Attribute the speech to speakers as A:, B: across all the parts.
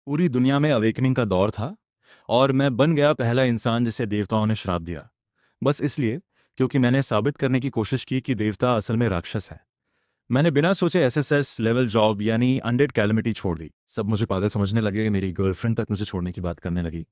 A: पूरी दुनिया में अवेकनिंग का दौर था और मैं बन गया पहला इंसान जिसे देवताओं ने श्राप दिया। बस इसलिए क्योंकि मैंने साबित करने की कोशिश की कि देवता असल में राक्षस है। मैंने बिना सोचे एसएसएस लेवल जॉब यानी अनडेड कैलमिटी छोड़ दी। सब मुझे पागल समझने लगे, मेरी गर्लफ्रेंड तक मुझे छोड़ने की बात करने लगी।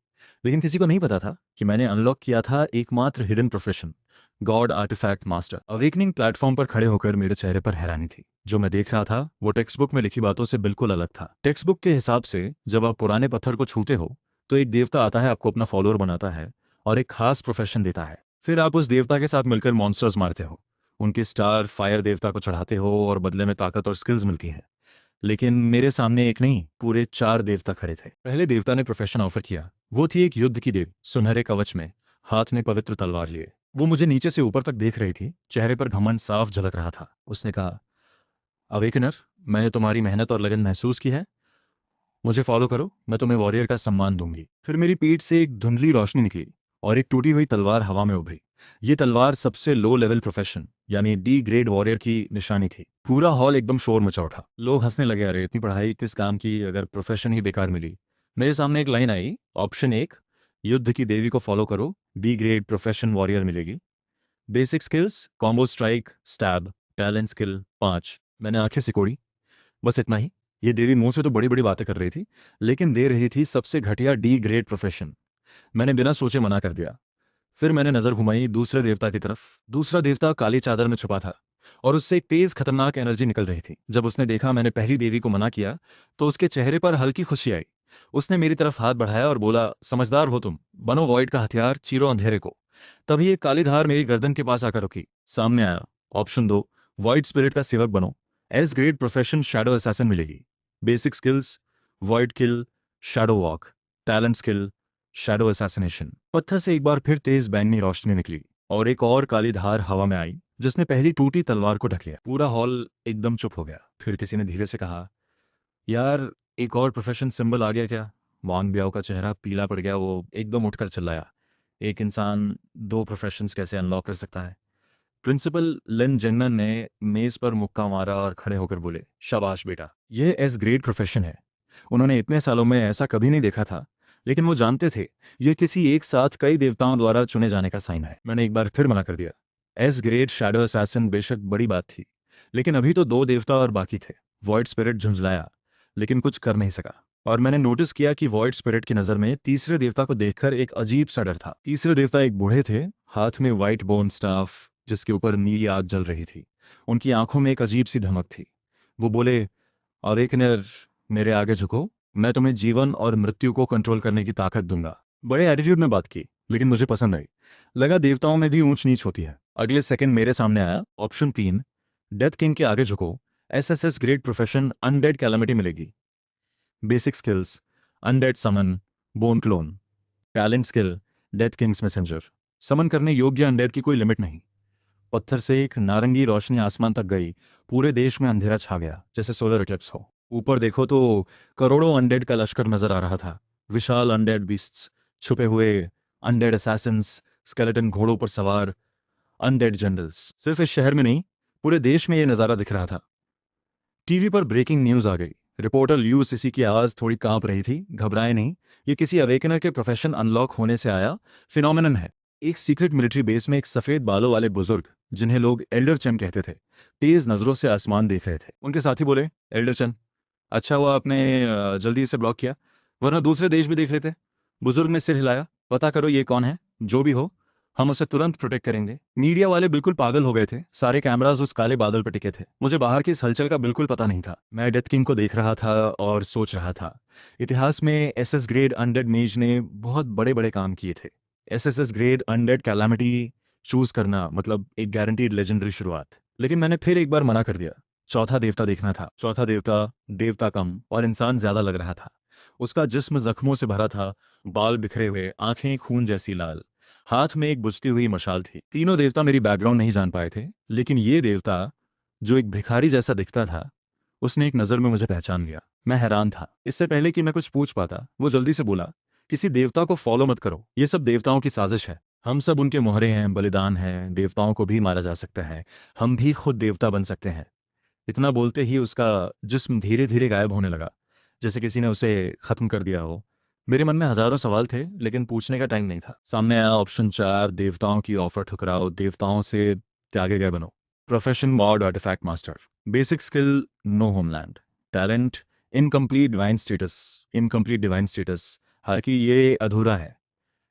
A: लेकिन किसी को नहीं पता था कि मैंने अनलॉक किया था एकमात्र hidden profession, god artifact master. Awakening platform पर खड़े होकर मेरे चेहरे पर हैरानी थी। जो मैं देख रहा था वो टेक्स्ट बुक में लिखी बातों से बिल्कुल अलग था। टेक्स्ट बुक के हिसाब से जब आप पुराने पत्थर को छूते हो तो एक देवता आता है, आपको अपना फॉलोअर बनाता है और एक खास प्रोफेशन देता है। फिर आप उस देवता के साथ मिलकर मॉन्स्टर्स मारते हो, उनकी स्टार फायर देवता को चढ़ाते हो और बदले में ताकत और स्किल्स मिलती है। लेकिन मेरे सामने एक नहीं, पूरे 4 देवता खड़े थे। पहले देवता ने प्रोफेशन ऑफर किया। वो थी एक युद्ध की देव, सुनहरे कवच में, हाथ में पवित्र तलवार लिए। वो मुझे नीचे से ऊपर तक देख रही थी, चेहरे पर घमंड साफ झलक रहा था। उसने कहा, अवेकनर, मैंने तुम्हारी मेहनत और लगन महसूस की है। मुझे फॉलो करो, मैं तुम्हें वॉरियर का सम्मान दूंगी। फिर मेरी पीठ से एक धुंधली रोशनी निकली और एक टूटी हुई तलवार हवा में उभरी। ये तलवार सबसे लो लेवल प्रोफेशन यानी डी ग्रेड वॉरियर की निशानी थी। पूरा हॉल एकदम शोर मचा उठा। लोग हंसने लगे, अरे इतनी पढ़ाई किस काम की अगर प्रोफेशन ही बेकार मिली। मेरे सामने एक लाइन आई, ऑप्शन 1, युद्ध की देवी को फॉलो करो, डी ग्रेड प्रोफेशन वॉरियर मिलेगी। Basic skills, combo strike, stab, talent skill 5। मैंने आंखें सिकोड़ी। बस इतना ही। ये देवी मुंह से तो बड़ी बड़ी बातें कर रही थी, लेकिन दे रही थी सबसे घटिया डी ग्रेड प्रोफेशन। मैंने बिना सोचे मना कर दिया। फिर मैंने नजर घुमाई दूसरे देवता की तरफ। दूसरा देवता काली चादर में छुपा था और उससे एक तेज खतरनाक एनर्जी निकल रही थी। जब उसने देखा मैंने पहली देवी को मना किया तो उसके चेहरे पर हल्की खुशी आई। उसने मेरी तरफ हाथ बढ़ाया और बोला, समझदार हो तुम, बनो वॉइड का हथियार, चीरो अंधेरे को। तभी एक काली धार मेरी गर्दन के पास आकर रुकी। सामने आया, ऑप्शन 2, वॉइड स्पिरिट का सेवक बनो, S grade profession shadow assassin मिलेगी। Basic skills, void kill, shadow walk, talent skill, shadow assassination. पत्थर से एक बार फिर तेज बैंगनी रोशनी निकली और एक और काली धार हवा में आई जिसने पहली टूटी तलवार को ढक लिया। पूरा हॉल एकदम चुप हो गया। फिर किसी ने धीरे से कहा, यार एक और प्रोफेशन सिंबल आ गया क्या? वांग ब्याओ का चेहरा पीला पड़ गया। वो एकदम उठकर चिल्लाया, एक इंसान 2 प्रोफेशंस कैसे अनलॉक कर सकता है? प्रिंसिपल लिन जेंगनन ने मेज पर मुक्का मारा और खड़े होकर बोले, शाबाश बेटा, यह एस ग्रेड प्रोफेशन है। उन्होंने इतने सालों में ऐसा कभी नहीं देखा था, लेकिन वो जानते थे यह किसी एक साथ कई देवताओं द्वारा चुने जाने का साइन है। मैंने एक बार फिर मना कर दिया। एस ग्रेड शैडो असैसिन बेशक बड़ी बात थी, लेकिन अभी तो 2 देवता और बाकी थे। वॉइड स्पिरिट झुंझलाया, लेकिन कुछ कर नहीं सका। और मैंने नोटिस किया कि वॉइड स्पिरिट की नज़र में तीसरे देवता को देखकर एक अजीब सा डर था। तीसरे देवता एक बूढ़े थे, हाथ में व्हाइट बोन स्टाफ जिसके ऊपर नीली आग जल रही थी। उनकी आंखों में एक अजीब सी धमक थी। वो बोले, अवेकनर, मेरे आगे झुको, मैं तुम्हें जीवन और मृत्यु को कंट्रोल करने की ताकत दूंगा। बड़े एटीट्यूड में बात की, लेकिन मुझे पसंद आई। लगा देवताओं में भी ऊंच नीच होती है। अगले सेकंड मेरे सामने आया, ऑप्शन 3, डेथ किंग के आगे झुको, SSS grade profession undead calamity मिलेगी। Basic skills, undead summon, bone clone, talent skill, death king's messenger. Summon करने योग्य अनडेड की कोई लिमिट नहीं। पत्थर से एक नारंगी रोशनी आसमान तक गई। पूरे देश में अंधेरा छा गया, जैसे सोलर इक्लिप्स हो। ऊपर देखो तो करोड़ों अनडेड का लश्कर नजर आ रहा था। विशाल अनडेड बीस्ट्स, छुपे हुए अनडेड असैसिन्स, स्केलेटन घोड़ों पर सवार अनडेड जनरल्स। सिर्फ इस शहर में नहीं, पूरे देश में यह नज़ारा दिख रहा था। टीवी पर ब्रेकिंग न्यूज़ आ गई। रिपोर्टर यूसीसी की आवाज़ थोड़ी कांप रही थी, घबराए नहीं, ये किसी अवेकनर के प्रोफेशन अनलॉक होने से आया फिनोमिनन है। एक सीक्रेट मिलिट्री बेस में एक सफ़ेद बालों वाले बुजुर्ग, जिन्हें लोग एल्डर चन कहते थे, तेज नज़रों से आसमान देख रहे थे। उनके साथी बोले, एल्डर चन, अच्छा हुआ आपने जल्दी इसे ब्लॉक किया, वरना दूसरे देश भी देख लेते। बुजुर्ग ने सिर हिलाया, पता करो ये कौन है, जो भी हो हम उसे तुरंत प्रोटेक्ट करेंगे। मीडिया वाले बिल्कुल पागल हो गए थे, सारे कैमरास उस काले बादल पर टिके थे। मुझे बाहर की इस हलचल का बिल्कुल पता नहीं था। मैं डेथ किंग को देख रहा था और सोच रहा था, इतिहास में एसएस ग्रेड अनडेड मेज ने बहुत बड़े बड़े काम किए थे। SSS grade undead calamity choose करना मतलब एक गारंटीड लेजेंडरी शुरुआत। लेकिन मैंने फिर एक बार मना कर दिया। चौथा देवता देखना था। चौथा देवता, देवता कम और इंसान ज्यादा लग रहा था। उसका जिस्म जख्मों से भरा था, बाल बिखरे हुए, आंखें खून जैसी लाल, हाथ में एक बुझती हुई मशाल थी। तीनों देवता मेरी बैकग्राउंड नहीं जान पाए थे, लेकिन ये देवता जो एक भिखारी जैसा दिखता था, उसने एक नज़र में मुझे पहचान लिया। मैं हैरान था। इससे पहले कि मैं कुछ पूछ पाता, वो जल्दी से बोला, किसी देवता को फॉलो मत करो, ये सब देवताओं की साजिश है। हम सब उनके मोहरे हैं, बलिदान हैं, देवताओं को भी मारा जा सकता है, हम भी खुद देवता बन सकते हैं। इतना बोलते ही उसका जिस्म धीरे धीरे गायब होने लगा। जैसे किसी ने उसे खत्म कर दिया हो। मेरे मन में हजारों सवाल थे, लेकिन पूछने का टाइम नहीं था। सामने आया ऑप्शन 4, देवताओं की ऑफर ठुकराओ, देवताओं से त्यागे गए बनो। Profession mod artifact master. Basic skill no homeland. Talent incomplete divine status. Incomplete divine status, हालांकि ये अधूरा है,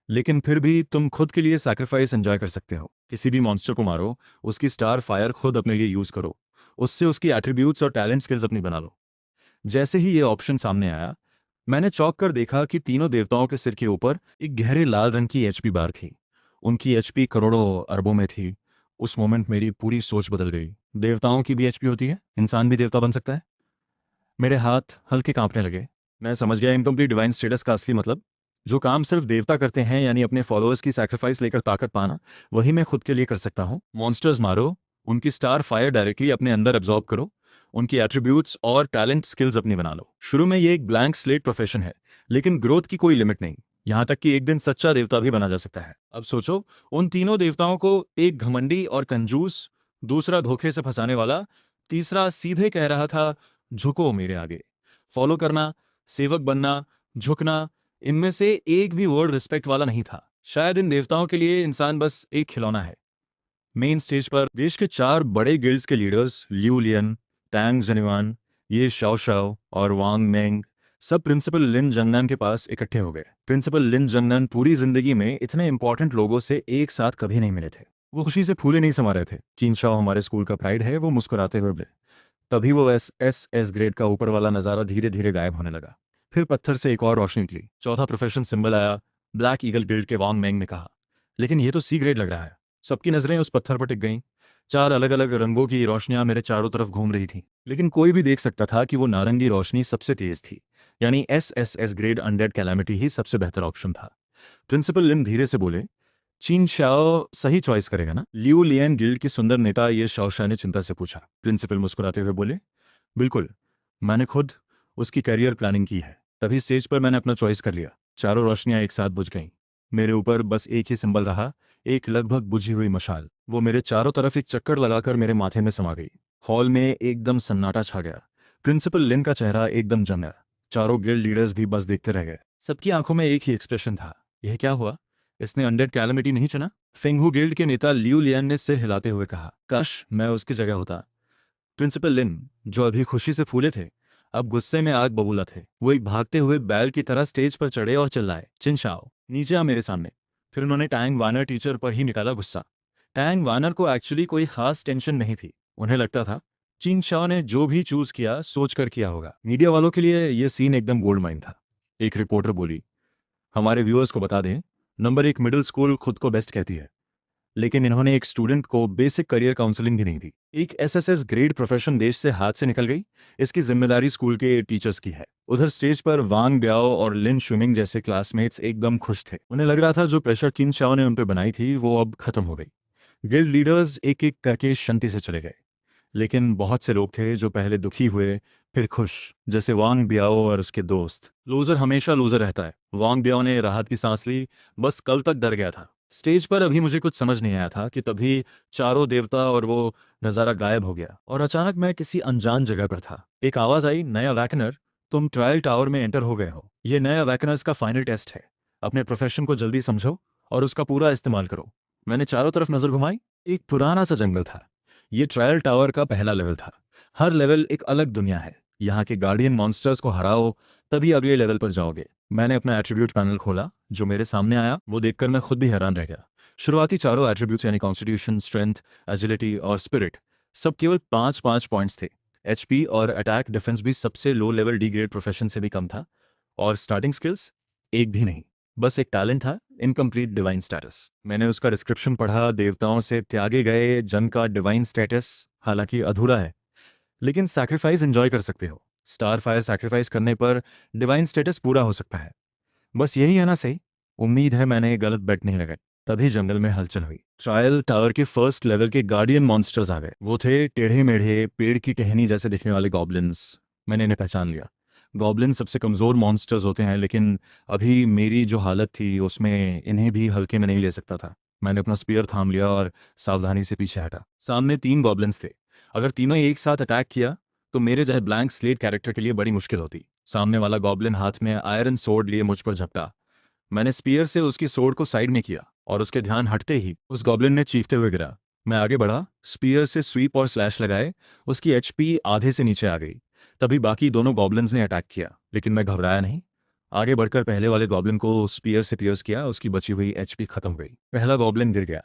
A: लेकिन फिर भी तुम खुद के लिए सैक्रिफाइस एंजॉय कर सकते हो। किसी भी मॉन्स्टर को मारो, उसकी स्टार फायर खुद अपने लिए यूज करो, उससे उसकी एट्रीब्यूट्स और टैलेंट स्किल्स अपनी बना लो। जैसे ही ये ऑप्शन सामने आया, मैंने चौंक कर देखा कि तीनों देवताओं के सिर के ऊपर एक गहरे लाल रंग की एचपी बार थी। उनकी एचपी करोड़ों अरबों में थी। उस मोमेंट मेरी पूरी सोच बदल गई। देवताओं की भी एचपी होती है, इंसान भी देवता बन सकता है। मेरे हाथ हल्के कांपने लगे। मैं समझ गया इनकम्प्लीट डिवाइन स्टेटस का असली मतलब। जो काम सिर्फ देवता करते हैं, यानी अपने फॉलोअर्स की सैक्रिफाइस लेकर ताकत पाना, वही मैं खुद के लिए कर सकता हूँ। मॉन्स्टर्स मारो, उनकी स्टार फायर डायरेक्टली अपने अंदर एब्जॉर्ब करो, उनकी एट्रीब्यूट्स और टैलेंट स्किल्स अपनी बना लो। शुरू में ये एक ब्लैंक स्लेट प्रोफेशन है, लेकिन ग्रोथ की कोई लिमिट नहीं। यहाँ तक कि एक दिन सच्चा देवता भी बना जा सकता है। अब सोचो, उन तीनों देवताओं को, एक घमंडी और कंजूस, दूसरा धोखे से फंसाने वाला, तीसरा सीधे कह रहा था झुको मेरे आगे। फॉलो करना, सेवक बनना, झुकना, इनमें से एक भी वर्ड रिस्पेक्ट वाला नहीं था। शायद इन देवताओं के लिए इंसान बस एक खिलौना है। मेन स्टेज पर देश के 4 बड़े गिल्ड्स के लीडर्स, लियू लियन, टैंग जनिवान, ये शाओ शाओ और वांग मेंग, सब प्रिंसिपल लिन जंगनान के पास इकट्ठे हो गए। प्रिंसिपल लिन जंगनान पूरी जिंदगी में इतने इंपॉर्टेंट लोगों से एक साथ कभी नहीं मिले थे। वो खुशी से फूले नहीं समा रहे थे। चीन शाओ हमारे स्कूल का प्राइड है, वो मुस्कुराते हुए बोले। तभी वो एस ग्रेड का ऊपर वाला नज़ारा धीरे धीरे गायब होने लगा। फिर पत्थर से एक और रोशनी निकली। चौथा प्रोफेशन सिंबल आया, ब्लैक ईगल गिल्ड के वांग मेंग ने कहा। लेकिन ये तो सी ग्रेड लग रहा है। सबकी नजरें उस पत्थर पर टिक गईं। 4 अलग अलग रंगों की रोशनियां मेरे चारों तरफ घूम रही थीं, लेकिन कोई भी देख सकता था कि वो नारंगी रोशनी सबसे तेज थी। यानी एस ग्रेड अनडेड कैलामिटी ही सबसे बेहतर ऑप्शन था। प्रिंसिपल लिन धीरे से बोले, चीन शाओ सही चॉइस करेगा ना? लियू लियन गिल्ड की सुंदर नेता ये शाओ ने चिंता से पूछा। प्रिंसिपल मुस्कुराते हुए बोले, बिल्कुल, मैंने खुद उसकी करियर प्लानिंग की है। तभी स्टेज पर मैंने अपना चॉइस कर लिया। चारों रोशनियां एक साथ बुझ गईं। मेरे ऊपर बस एक ही सिंबल रहा, एक लगभग बुझी हुई मशाल। वो मेरे चारों तरफ एक चक्कर लगाकर मेरे माथे में समा गई। हॉल में एकदम सन्नाटा छा गया। प्रिंसिपल लिन का चेहरा एकदम जम गया। चारों गिल्ड लीडर्स भी बस देखते रह गए। सबकी आंखों में एक ही एक्सप्रेशन था, यह क्या हुआ? इसने अनडेड कैलामिटी नहीं चुना? फेंगहू गिल्ड के नेता लियू लियन ने सिर हिलाते हुए कहा, काश मैं उसकी जगह होता। प्रिंसिपल लिन, जो अभी खुशी से फूले थे, अब गुस्से में आग बबूला थे। वो एक भागते हुए बैल की तरह स्टेज पर चढ़े और चिल्लाए, चिंशाओ नीचे आ मेरे सामने। फिर उन्होंने टैंग वानर टीचर पर ही निकाला गुस्सा। टैंग वानर को एक्चुअली कोई खास टेंशन नहीं थी। उन्हें लगता था चिंग शाओ ने जो भी चूज किया सोच कर किया होगा। मीडिया वालों के लिए यह सीन एकदम गोल्ड माइन था। एक रिपोर्टर बोली, हमारे व्यूअर्स को बता दें, नंबर 1 मिडिल स्कूल खुद को बेस्ट कहती है, लेकिन इन्होंने एक स्टूडेंट को बेसिक करियर काउंसलिंग भी नहीं दी। एक एसएसएस ग्रेड प्रोफेशन देश से हाथ से निकल गई। इसकी जिम्मेदारी स्कूल के टीचर्स की है। उधर स्टेज पर वांग ब्याओ और लिन शुमिंग जैसे क्लासमेट्स एकदम खुश थे। उन्हें लग रहा था जो प्रेशर किन शाओ ने उन पर बनाई थी वो अब खत्म हो गई। गिल्ड लीडर्स एक एक करके शांति से चले गए, लेकिन बहुत से लोग थे जो पहले दुखी हुए फिर खुश, जैसे वांग बियाओ और उसके दोस्त। लूजर हमेशा लूजर रहता है। वांग बियाओ ने राहत की सांस ली, बस कल तक डर गया था। स्टेज पर अभी मुझे कुछ समझ नहीं आया था कि तभी चारों देवता और वो नज़ारा गायब हो गया और अचानक मैं किसी अनजान जगह पर था। एक आवाज़ आई, नया वैकनर, तुम ट्रायल टावर में एंटर हो गए हो। ये नया वैकनर्स का फाइनल टेस्ट है। अपने प्रोफेशन को जल्दी समझो और उसका पूरा इस्तेमाल करो। मैंने चारों तरफ नजर घुमाई। एक पुराना सा जंगल था। ये ट्रायल टावर का पहला लेवल था। हर लेवल एक अलग दुनिया है। यहाँ के गार्डियन मॉन्स्टर्स को हराओ, तभी अगले लेवल पर जाओगे। मैंने अपना एट्रीब्यूट पैनल खोला। जो मेरे सामने आया वो देखकर मैं खुद भी हैरान रह गया। शुरुआती चारों एट्रीब्यूट्स यानी कॉन्स्टिट्यूशन, स्ट्रेंथ, एजिलिटी और स्पिरिट, सब केवल 5-5 पॉइंट्स थे। एचपी और अटैक डिफेंस भी सबसे low level D grade profession से भी कम था। और स्टार्टिंग स्किल्स एक भी नहीं, बस एक टैलेंट था, इनकम्प्लीट डिवाइन स्टेटस। मैंने उसका डिस्क्रिप्शन पढ़ा, देवताओं से त्यागे गए जन का डिवाइन स्टेटस, हालांकि अधूरा है, लेकिन सैक्रिफाइस एंजॉय कर सकते हो। स्टार फायर सैक्रिफाइस करने पर डिवाइन स्टेटस पूरा हो सकता है। बस यही है ना सही? उम्मीद है मैंने गलत बेट नहीं लगाई। तभी जंगल में हलचल हुई। ट्रायल टावर के फर्स्ट लेवल के गार्डियन मॉन्स्टर्स आ गए। वो थे टेढ़े मेढ़े, पेड़ की टहनी जैसे दिखने वाले गॉब्लिन्स। मैंने इन्हें पहचान लिया। गॉब्लिन सबसे कमज़ोर मॉन्स्टर्स होते हैं, लेकिन अभी मेरी जो हालत थी उसमें इन्हें भी हल्के में नहीं ले सकता था। मैंने अपना स्पीयर थाम लिया और सावधानी से पीछे हटा। सामने 3 गॉब्लिन्स थे। अगर तीनों एक साथ अटैक किया तो मेरे जैसे ब्लैंक स्लेट कैरेक्टर के लिए बड़ी मुश्किल होती। सामने वाला गॉब्लिन हाथ में आयरन सोर्ड लिए मुझ पर झपटा। मैंने स्पीयर से उसकी सोर्ड को साइड में किया और उसके ध्यान हटते ही उस गॉब्लिन ने चीखते हुए गिरा। मैं आगे बढ़ा, स्पीयर से स्वीप और स्लैश लगाए। उसकी एचपी आधे से नीचे आ गई। तभी बाकी दोनों गॉब्लिन्स ने अटैक किया, लेकिन मैं घबराया नहीं। आगे बढ़कर पहले वाले गॉब्लिन को स्पीयर से पियर्स किया। उसकी बची हुई एचपी खत्म हो गई। पहला गॉब्लिन गिर गया।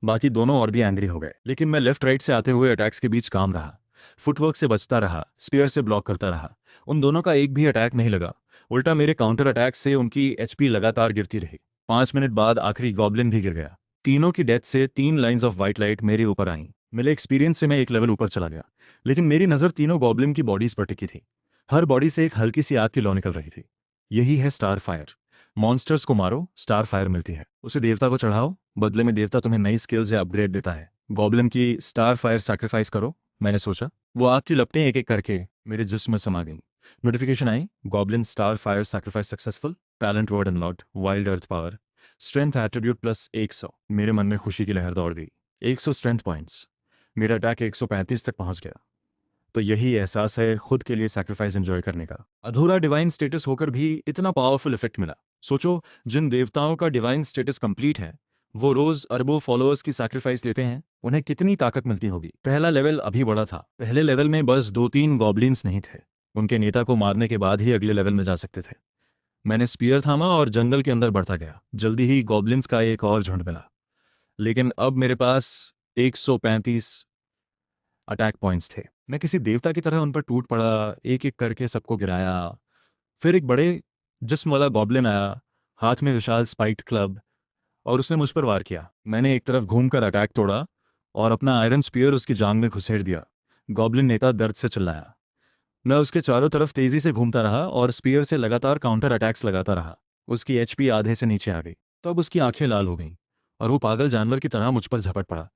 A: बाकी दोनों और भी एंग्री हो गए, लेकिन मैं लेफ्ट राइट से आते हुए अटैक्स के बीच काम रहा। फुटवर्क से बचता रहा, स्पीयर से ब्लॉक करता रहा। उन दोनों का एक भी अटैक नहीं लगा। उल्टा मेरे काउंटर अटैक से उनकी एचपी लगातार गिरती रही। 5 मिनट बाद आखिरी गॉब्लिन भी गिर गया। तीनों की डेथ से 3 लाइन्स ऑफ वाइट लाइट मेरे ऊपर आईं। मेरे एक्सपीरियंस से मैं एक लेवल ऊपर चला गया, लेकिन मेरी नज़र तीनों गॉब्लिन की बॉडीज पर टिकी थी। हर बॉडी से एक हल्की सी आग की लौ निकल रही थी। यही है स्टार फायर। मॉन्स्टर्स को मारो, स्टार फायर मिलती है। उसे देवता को चढ़ाओ, बदले में देवता तुम्हें नई स्किल्स या अपग्रेड देता है। गॉब्लिन की स्टार फायर सैक्रिफाइस करो, मैंने सोचा। वो आग की लपटें एक एक करके मेरे जिस्म में समा गईं। नोटिफिकेशन आई, goblin star fire sacrifice successful, talent word unlocked, wild earth power, strength attribute plus 100। मेरे मन में खुशी की लहर दौड़ गई। 100 स्ट्रेंथ पॉइंट्स। मेरा अटैक 135 तक पहुंच गया। तो यही एहसास है खुद के लिए सैक्रिफाइस एंजॉय करने का। अधूरा डिवाइन स्टेटस होकर भी इतना पावरफुल इफेक्ट मिला। सोचो, जिन देवताओं का डिवाइन स्टेटस कंप्लीट है, वो रोज अरबों फॉलोअर्स की सैक्रिफाइस लेते हैं, उन्हें कितनी ताकत मिलती होगी। पहला लेवल अभी बड़ा था। पहले लेवल में बस 2-3 गॉब्लिन्स नहीं थे। उनके नेता को मारने के बाद ही अगले लेवल में जा सकते थे। मैंने स्पीयर थामा और जंगल के अंदर बढ़ता गया। जल्दी ही गॉब्लिन्स का एक और झुंड मिला, लेकिन अब मेरे पास 135 अटैक पॉइंट्स थे। मैं किसी देवता की तरह उन पर टूट पड़ा, एक एक करके सबको गिराया। फिर एक बड़े जिस्म वाला गॉब्लिन आया, हाथ में विशाल स्पाइक्ड क्लब, और उसने मुझ पर वार किया। मैंने एक तरफ घूमकर अटैक तोड़ा और अपना आयरन स्पीयर उसकी जांग में घुसेड़ दिया। गॉब्लिन नेता दर्द से चिल्लाया। मैं उसके चारों तरफ तेजी से घूमता रहा और स्पीयर से लगातार काउंटर अटैक्स लगाता रहा। उसकी एचपी आधे से नीचे आ गई। तब उसकी आंखें लाल हो गईं और वो पागल जानवर की तरह मुझ पर झपट पड़ा।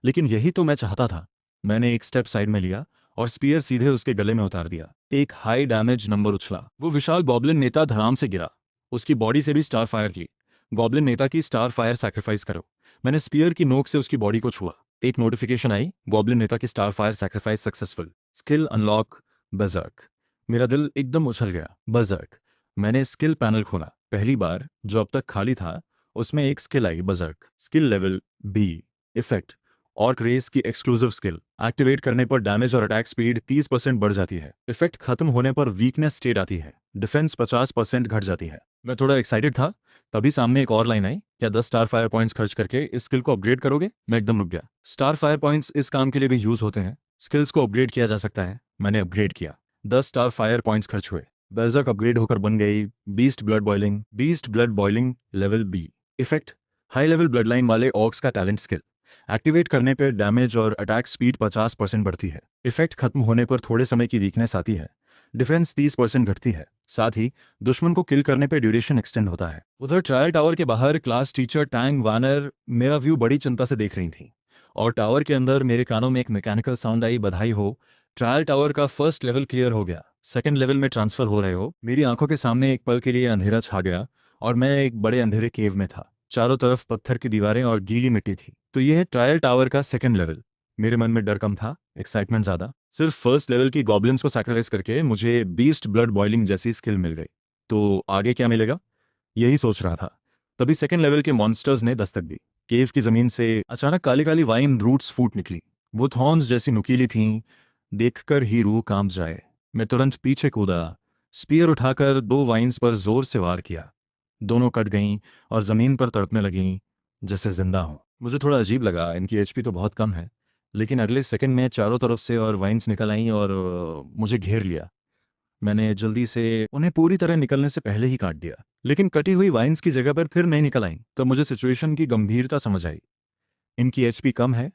A: लेकिन यही तो मैं चाहता था। मैंने एक स्टेप साइड में लिया और स्पीयर सीधे उसके गले में उतार दिया। एक हाई डैमेज नंबर उछला। वो विशाल गॉब्लिन नेता धड़ाम से गिरा। उसकी बॉडी से भी स्टार फायर की। गॉब्लिन नेता की स्टार फायर सैक्रिफाइस करो। मैंने स्पीयर की नोक से उसकी बॉडी को छुआ। एक नोटिफिकेशन आई, गॉब्लिन नेता की star fire sacrifice successful, skill unlock, बजर्क। मेरा दिल एकदम उछल गया। बजर्क। मैंने स्किल पैनल खोला। पहली बार जो अब तक खाली था, उसमें एक स्किल आई, berserk. Skill level B. Effect, orc race की एक्सक्लूसिव स्किल। एक्टिवेट करने पर डैमेज और अटैक स्पीड 30% बढ़ जाती है। इफेक्ट खत्म होने पर वीकनेस स्टेट आती है। डिफेंस 50% घट जाती है। मैं थोड़ा एक्साइटेड था, तभी सामने एक और लाइन आई, क्या 10 स्टार फायर पॉइंट्स खर्च करके इस स्किल को अपग्रेड करोगे? मैं एकदम रुक गया। स्टार फायर पॉइंट्स इस काम के लिए भी यूज होते हैं। स्किल्स को अपग्रेड किया जा सकता है। मैंने अपग्रेड किया। 10 स्टार फायर पॉइंट्स खर्च हुए। बेर्जर्क अपग्रेड होकर बन गई beast blood boiling. Beast blood boiling level B. Effect, high level blood line वाले ऑक्स का टैलेंट स्किल। एक्टिवेट करने पर डैमेज और अटैक स्पीड 50% बढ़ती है। इफेक्ट खत्म होने पर थोड़े समय की वीकनेस आती है। डिफेंस 30% घटती है। साथ ही दुश्मन को किल करने पर ड्यूरेशन एक्सटेंड होता है। उधर ट्रायल टावर के बाहर क्लास टीचर टैंग वानर मेरा व्यू बड़ी चिंता से देख रही थी, और टावर के अंदर मेरे कानों में एक मैकेनिकल साउंड आई, बधाई हो, ट्रायल टावर का फर्स्ट लेवल क्लियर हो गया, सेकंड लेवल में ट्रांसफर हो रहे हो। मेरी आंखों के सामने एक पल के लिए अंधेरा छा गया और मैं एक बड़े अंधेरे केव में था। चारों तरफ पत्थर की दीवारें और गीली मिट्टी थी। तो यह है ट्रायल टावर का सेकंड लेवल। मेरे मन में डर कम था, एक्साइटमेंट ज़्यादा। सिर्फ फर्स्ट लेवल की गॉब्लिन्स को सैक्रिफाइस करके मुझे बीस्ट ब्लड बॉइलिंग जैसी स्किल मिल गई। तो आगे क्या मिलेगा, यही सोच रहा था। तभी सेकंड लेवल के मॉन्स्टर्स ने दस्तक दी। केव की जमीन से अचानक काली काली वाइन रूट्स फूट निकली। वो थॉर्न्स जैसी नुकीली थीं, देखकर ही रूह कांप जाए। मैं तुरंत पीछे कूदा, स्पीयर उठाकर 2 वाइन्स पर जोर से वार किया। दोनों कट गईं और ज़मीन पर तड़पने लगीं जैसे जिंदा हों। मुझे थोड़ा अजीब लगा, इनकी एचपी तो बहुत कम है। लेकिन अगले सेकंड में चारों तरफ से और वाइन्स निकल आईं और मुझे घेर लिया। मैंने जल्दी से उन्हें पूरी तरह निकलने से पहले ही काट दिया, लेकिन कटी हुई वाइन्स की जगह पर फिर नहीं निकल आईं। तो मुझे सिचुएशन की गंभीरता समझ आई। इनकी एचपी कम है,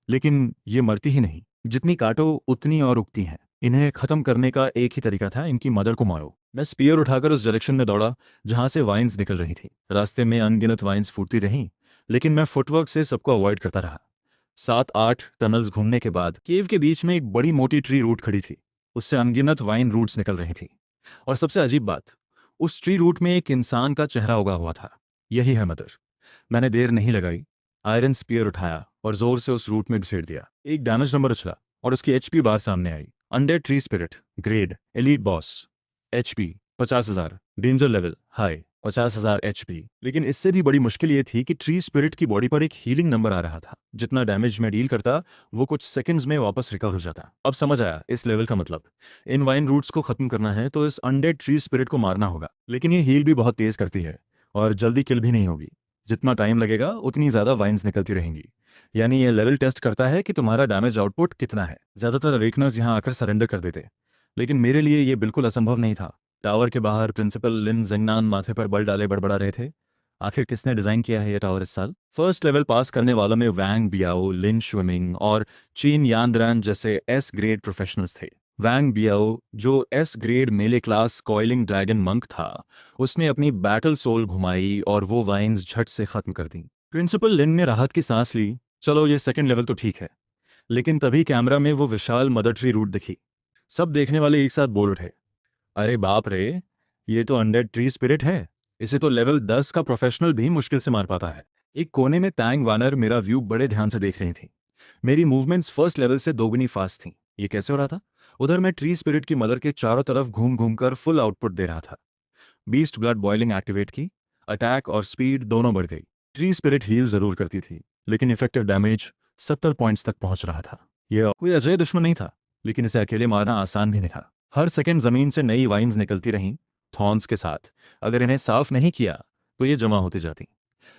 A: लेकिन ये मरती ही नहीं। जितनी काटो उतनी और उगती हैं। इन्हें खत्म करने का एक ही तरीका था, इनकी मदर को मारो। मैं स्पीयर उठाकर उस डायरेक्शन में दौड़ा जहां से वाइन्स निकल रही थी। रास्ते में अनगिनत वाइन्स फूटती रहीं, लेकिन मैं फुटवर्क से सबको अवॉइड करता रहा। 7-8 टनल्स घूमने के बाद केव के बीच में एक बड़ी मोटी ट्री रूट खड़ी थी। उससे अनगिनत वाइन रूट्स निकल रही थी। और सबसे अजीब बात, उस ट्री रूट में एक इंसान का चेहरा उगा हुआ था। यही है मदर। मैंने देर नहीं लगाई, आयरन स्पीयर उठाया और जोर से उस रूट में घुसेड़ दिया। एक डैमेज नंबर उछला और उसकी एचपी बार सामने आई। Undead tree spirit grade elite boss, HP 50,000, danger level high 50,000 HP। लेकिन इससे भी बड़ी मुश्किल ये थी कि ट्री स्पिरिट की बॉडी पर एक हीलिंग नंबर आ रहा था। जितना डैमेज मैं डील करता वो कुछ सेकंड्स में वापस रिकवर हो जाता। अब समझ आया इस लेवल का मतलब। इन वाइन रूट्स को खत्म करना है तो इस अनडेड ट्री स्पिरिट को मारना होगा। लेकिन ये हील भी बहुत तेज करती है और जल्दी किल भी नहीं होगी। जितना टाइम लगेगा उतनी ज़्यादा वाइन्स निकलती रहेंगी। यानी ये लेवल टेस्ट करता है कि तुम्हारा डैमेज आउटपुट कितना है। ज़्यादातर अवेकनर्स यहाँ आकर सरेंडर कर देते, लेकिन मेरे लिए ये बिल्कुल असंभव नहीं था। टावर के बाहर प्रिंसिपल लिन जेंगनान माथे पर बल डाले बड़बड़ा रहे थे। आखिर किसने डिज़ाइन किया है ये टावर इस साल? फर्स्ट लेवल पास करने वालों में वैंग बियाओ, लिन शुमिंग और चीन यानद्रान जैसे एस ग्रेड प्रोफेशनल्स थे। वैंग बियाओ, जो एस ग्रेड मेले क्लास कॉइलिंग ड्रैगन मंक था, उसने अपनी बैटल सोल घुमाई और वो वाइन्स झट से खत्म कर दी। प्रिंसिपल लिन ने राहत की सांस ली। चलो ये सेकंड लेवल तो ठीक है। लेकिन तभी कैमरा में वो विशाल मदर ट्री रूट दिखी। सब देखने वाले एक साथ बोल उठे, अरे बाप रे, ये तो अनडेड ट्री स्पिरिट है। इसे तो लेवल 10 का प्रोफेशनल भी मुश्किल से मार पाता है। एक कोने में टैंग वानर मेरा व्यू बड़े ध्यान से देख रही थी। मेरी मूवमेंट्स फर्स्ट लेवल से दोगुनी फास्ट थी। ये कैसे हो रहा था? उधर मैं ट्री स्पिरिट की मदर के चारों तरफ घूम घूम कर फुल आउटपुट दे रहा था। बीस्ट ब्लड बॉइलिंग एक्टिवेट की, अटैक और स्पीड दोनों बढ़ गई। ट्री स्पिरिट हील जरूर करती थी, लेकिन इफेक्टिव डैमेज 70 पॉइंट्स तक पहुंच रहा था। यह कोई अजय दुश्मन नहीं था, लेकिन इसे अकेले मारना आसान भी नहीं था। हर सेकंड जमीन से नई वाइन्स निकलती रहीं, थॉर्न्स के साथ। अगर इन्हें साफ नहीं किया तो ये जमा होती जाती,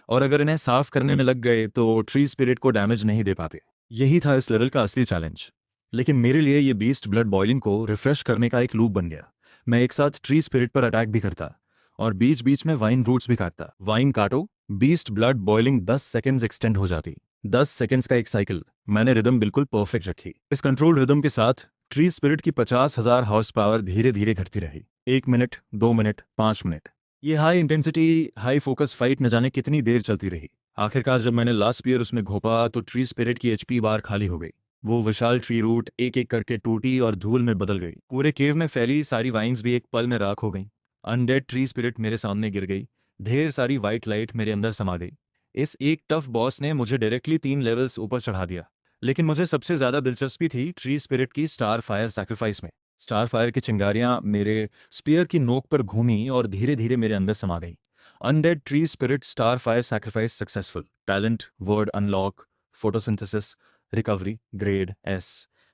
A: और अगर इन्हें साफ करने में लग गए तो ट्री स्पिरिट को डैमेज नहीं दे पाते। यही था इस लेवल का असली चैलेंज। लेकिन मेरे लिए ये बीस्ट ब्लड बॉइलिंग को रिफ्रेश करने का एक लूप बन गया। मैं एक साथ ट्री स्पिरिट पर अटैक भी करता और बीच बीच में वाइन रूट्स भी काटता। वाइन काटो, beast blood boiling 10 seconds extend हो जाती। 10 सेकंड्स का एक साइकिल। मैंने रिदम बिल्कुल परफेक्ट रखी। इस कंट्रोल रिदम के साथ ट्री स्पिरिट की 50,000 हॉर्स पावर धीरे धीरे घटती रही। 1 मिनट, 2 मिनट, 5 मिनट। ये high intensity high focus fight न जाने कितनी देर चलती रही। आखिरकार जब मैंने लास्ट स्पीयर उसमें घोंपा तो ट्री स्पिरिट की HP बार खाली हो गई। वो विशाल ट्री रूट एक एक करके टूटी और धूल में बदल गई। पूरे केव में फैली सारी वाइन्स भी एक पल में राख हो गई। अनडेड ट्री स्पिरिट मेरे सामने गिर गई। ढेर सारी वाइट लाइट मेरे अंदर समा गई। इस एक टफ बॉस ने मुझे डायरेक्टली 3 लेवल्स ऊपर चढ़ा दिया। लेकिन मुझे सबसे ज़्यादा दिलचस्पी थी ट्री स्पिरिट की स्टार फायर सैक्रिफाइस में। स्टार फायर की चिंगारियां मेरे स्पीयर की नोक पर घूमी और धीरे धीरे मेरे अंदर समा गई। Undead tree spirit star fire sacrifice successful. Talent word unlock, photosynthesis, recovery grade S।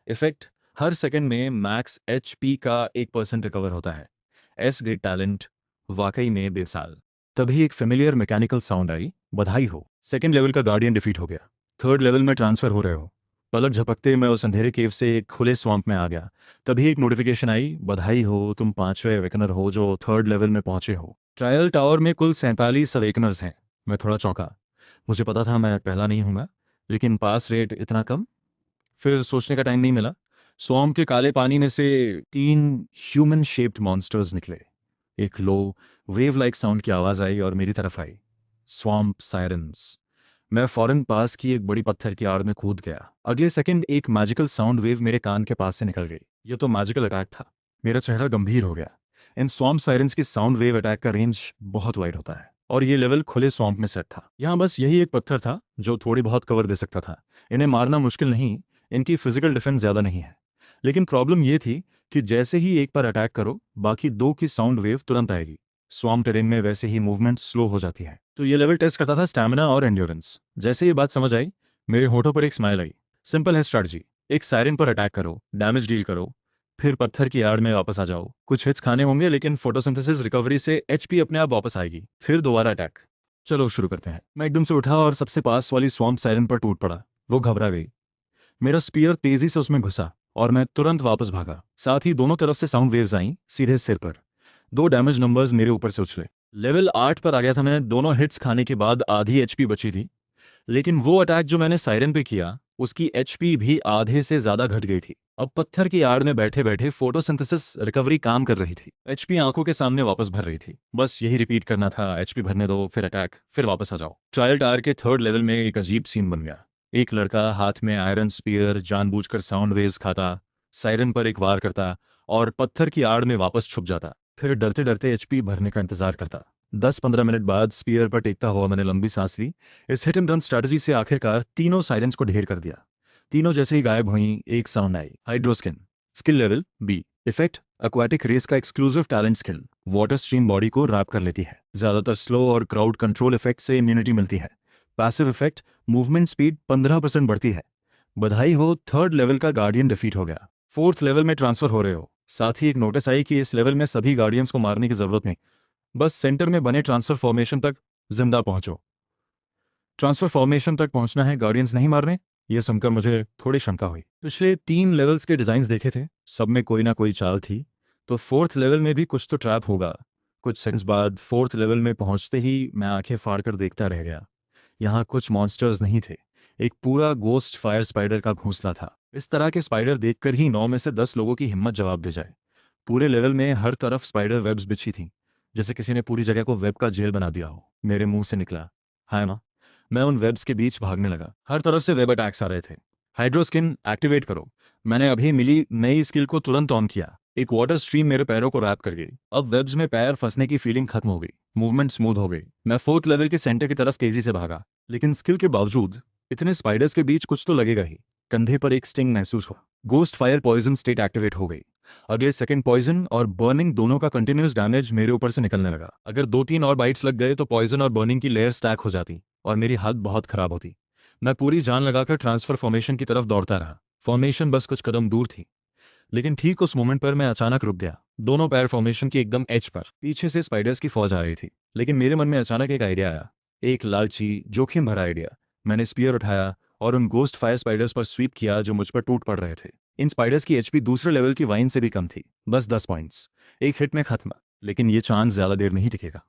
A: Effect, हर सेकंड में मैक्स HP का 1% रिकवर होता है। S ग्रेड टैलेंट, वाकई में बेसाल। तभी एक फेमिलियर मैकेनिकल साउंड आई, बधाई हो, सेकंड लेवल का गार्डियन डिफीट हो गया। थर्ड लेवल में ट्रांसफर हो रहे हो। पलक झपकते मैं उस अंधेरे केव से एक खुले स्वैम्प में आ गया। तभी एक नोटिफिकेशन आई, बधाई हो, तुम 5वें अवेकनर हो जो थर्ड लेवल में पहुंचे हो। ट्रायल टावर में कुल 47 अवेकनर्स हैं। मैं थोड़ा चौंका। मुझे पता था मैं पहला नहीं हूँगा, लेकिन पास रेट इतना कम। फिर सोचने का टाइम नहीं मिला। स्वैम्प के काले पानी में से 3 ह्यूमन शेप्ड मॉन्स्टर्स निकले। एक लो वेव लाइक साउंड की आवाज़ आई और मेरी तरफ आई, स्वैम्प सायरन्स। मैं फौरन पास की एक बड़ी पत्थर की आड़ में कूद गया। अगले सेकंड एक मैजिकल साउंड वेव मेरे कान के पास से निकल गई। यह तो मैजिकल अटैक था। मेरा चेहरा गंभीर हो गया। इन स्वैम्प सायरन्स की साउंड वेव अटैक का रेंज बहुत वाइड होता है, और ये लेवल खुले स्वैम्प में सेट था। यहाँ बस यही एक पत्थर था जो थोड़ी बहुत कवर दे सकता था। इन्हें मारना मुश्किल नहीं, इनकी फिजिकल डिफेंस ज़्यादा नहीं है। लेकिन प्रॉब्लम यह थी कि जैसे ही एक पर अटैक करो, बाकी 2 की साउंड वेव तुरंत आएगी। स्वैम्प टेरेन में वैसे ही मूवमेंट स्लो हो जाती है। तो ये लेवल टेस्ट करता था स्टैमिना और एंड्योरेंस। जैसे ये बात समझ आई, मेरे होठों पर एक स्माइल आई। सिंपल है स्ट्रैटेजी। एक सायरन पर अटैक करो, डैमेज डील करो, फिर पत्थर की आड़ में वापस आ जाओ। कुछ हिट्स खाने होंगे, लेकिन फोटोसिंथेसिस रिकवरी से HP अपने आप वापस आएगी। फिर दोबारा अटैक। चलो शुरू करते हैं। मैं एकदम से उठा और सबसे पास वाली स्वैम्प सायरन पर टूट पड़ा। वो घबरा गई। मेरा स्पीयर तेजी से उसमें घुसा और मैं तुरंत वापस भागा। साथ ही दोनों तरफ से साउंड वेव्स आईं, सीधे सिर पर। 2 डैमेज नंबर्स मेरे ऊपर से उछले। लेवल 8 पर आ गया था मैं। दोनों हिट्स खाने के बाद आधी HP बची थी। लेकिन वो अटैक जो मैंने सायरन पे किया, उसकी HP भी आधे से ज्यादा घट गई थी। अब पत्थर की आड़ में बैठे बैठे फोटोसिंथेसिस रिकवरी काम कर रही थी। HP आंखों के सामने वापस भर रही थी। बस यही रिपीट करना था। HP भरने दो, फिर अटैक, फिर वापस आ जाओ। ट्रायल टावर के थर्ड लेवल में एक अजीब सीन बन गया। एक लड़का हाथ में आयरन स्पीयर जानबूझकर साउंड वेव्स खाता, सायरन पर एक वार करता और पत्थर की आड़ में वापस छुप जाता। फिर डरते डरते HP भरने का इंतजार करता। 10-15 मिनट बाद स्पीयर पर टेकता हुआ मैंने लंबी सांस ली। इस हिट एंड रन स्ट्रैटेजी से आखिरकार तीनों सायरन्स को ढेर कर दिया। तीनों जैसे ही गायब हुई, एक साउंड आई, hydroskin. Skill level B. Effect aquatic race का exclusive talent skill, water stream body को रैप कर लेती है। ज़्यादातर स्लो और क्राउड कंट्रोल इफेक्ट से इम्यूनिटी मिलती है। पैसिव इफेक्ट मूवमेंट स्पीड 15% बढ़ती है। बधाई हो, थर्ड लेवल का गार्डियन डिफीट हो गया, फोर्थ लेवल में ट्रांसफर हो रहे हो। साथ ही एक नोटिस आई कि इस लेवल में सभी गार्डियंस को मारने की जरूरत नहीं, बस सेंटर में बने ट्रांसफर फॉर्मेशन तक जिंदा पहुंचो। ट्रांसफर फॉर्मेशन तक पहुंचना है, गार्डियंस नहीं मारने। यह सुनकर मुझे थोड़ी शंका हुई। पिछले 3 लेवल्स के डिजाइन देखे थे, सब में कोई ना कोई चाल थी, तो फोर्थ लेवल में भी कुछ तो ट्रैप होगा। कुछ सेकंड्स बाद फोर्थ लेवल में पहुंचते ही मैं आंखें फाड़ कर देखता रह गया। यहाँ कुछ मॉन्स्टर्स नहीं थे, एक पूरा गोस्ट फायर स्पाइडर का घोंसला था। इस तरह के स्पाइडर देखकर ही 9 में से 10 लोगों की हिम्मत जवाब दे जाए। पूरे लेवल में हर तरफ स्पाइडर वेब्स बिछी थी, जैसे किसी ने पूरी जगह को वेब का जेल बना दिया हो। मेरे मुंह से निकला, हाय माँ। मैं उन वेब्स के बीच भागने लगा। हर तरफ से वेब अटैक्स आ रहे थे। हाइड्रोस्किन एक्टिवेट करो। मैंने अभी मिली नई स्किल को तुरंत ऑन किया। एक वाटर स्ट्रीम मेरे पैरों को रैप कर गई। अब वेब्स में पैर फंसने की फीलिंग खत्म हो गई, मूवमेंट स्मूथ हो गई। मैं फोर्थ लेवल के सेंटर की तरफ तेजी से भागा, लेकिन स्किल के बावजूद इतने स्पाइडर्स के बीच कुछ तो लगेगा ही। कंधे पर एक स्टिंग महसूस हुआ। Ghost fire poison state activate हो गई। अगले सेकंड पॉइजन और बर्निंग दोनों का कंटिन्यूस डैमेज मेरे ऊपर से निकलने लगा। अगर 2-3 और बाइट्स लग गए तो पॉइजन और बर्निंग की लेयर स्टैक हो जाती और मेरी हालत बहुत खराब होती। मैं पूरी जान लगाकर ट्रांसफर फॉर्मेशन की तरफ दौड़ता रहा। फॉर्मेशन बस कुछ कदम दूर थी, लेकिन ठीक उस मोमेंट पर मैं अचानक रुक गया। दोनों पैर फॉर्मेशन की एकदम एज पर। पीछे से स्पाइडर्स की फौज आ रही थी, लेकिन मेरे मन में अचानक एक आइडिया आया, एक लालची जोखिम भरा आइडिया। मैंने स्पीयर उठाया और उन गोस्ट फायर स्पाइडर्स पर स्वीप किया जो मुझ पर टूट पड़ रहे थे। इन स्पाइडर्स की एचपी दूसरे लेवल की वाइन से भी कम थी, बस 10 पॉइंट्स। एक हिट में खत्म। लेकिन ये चांस ज्यादा देर नहीं टिकेगा।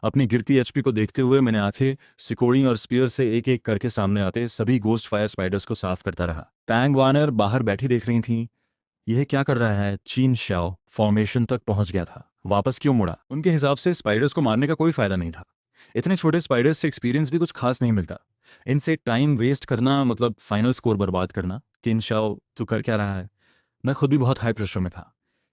A: अपनी गिरती एचपी को देखते हुए मैंने आंखें सिकोड़ी और स्पीयर से एक एक करके सामने आते सभी गोस्ट फायर स्पाइडर्स को साफ करता रहा। टैंग वानर बाहर बैठी देख रही थी। यह क्या कर रहा है? चीन शाओ फॉर्मेशन तक पहुंच गया था, वापस क्यों मुड़ा? उनके हिसाब से स्पाइडर्स को मारने का कोई फायदा नहीं था। इतने छोटे स्पाइडर्स से एक्सपीरियंस भी कुछ खास नहीं मिलता। इनसे टाइम वेस्ट करना मतलब फाइनल स्कोर बर्बाद करना। चीन शाओ तू कर क्या रहा है? मैं खुद भी बहुत हाई प्रेशर में था।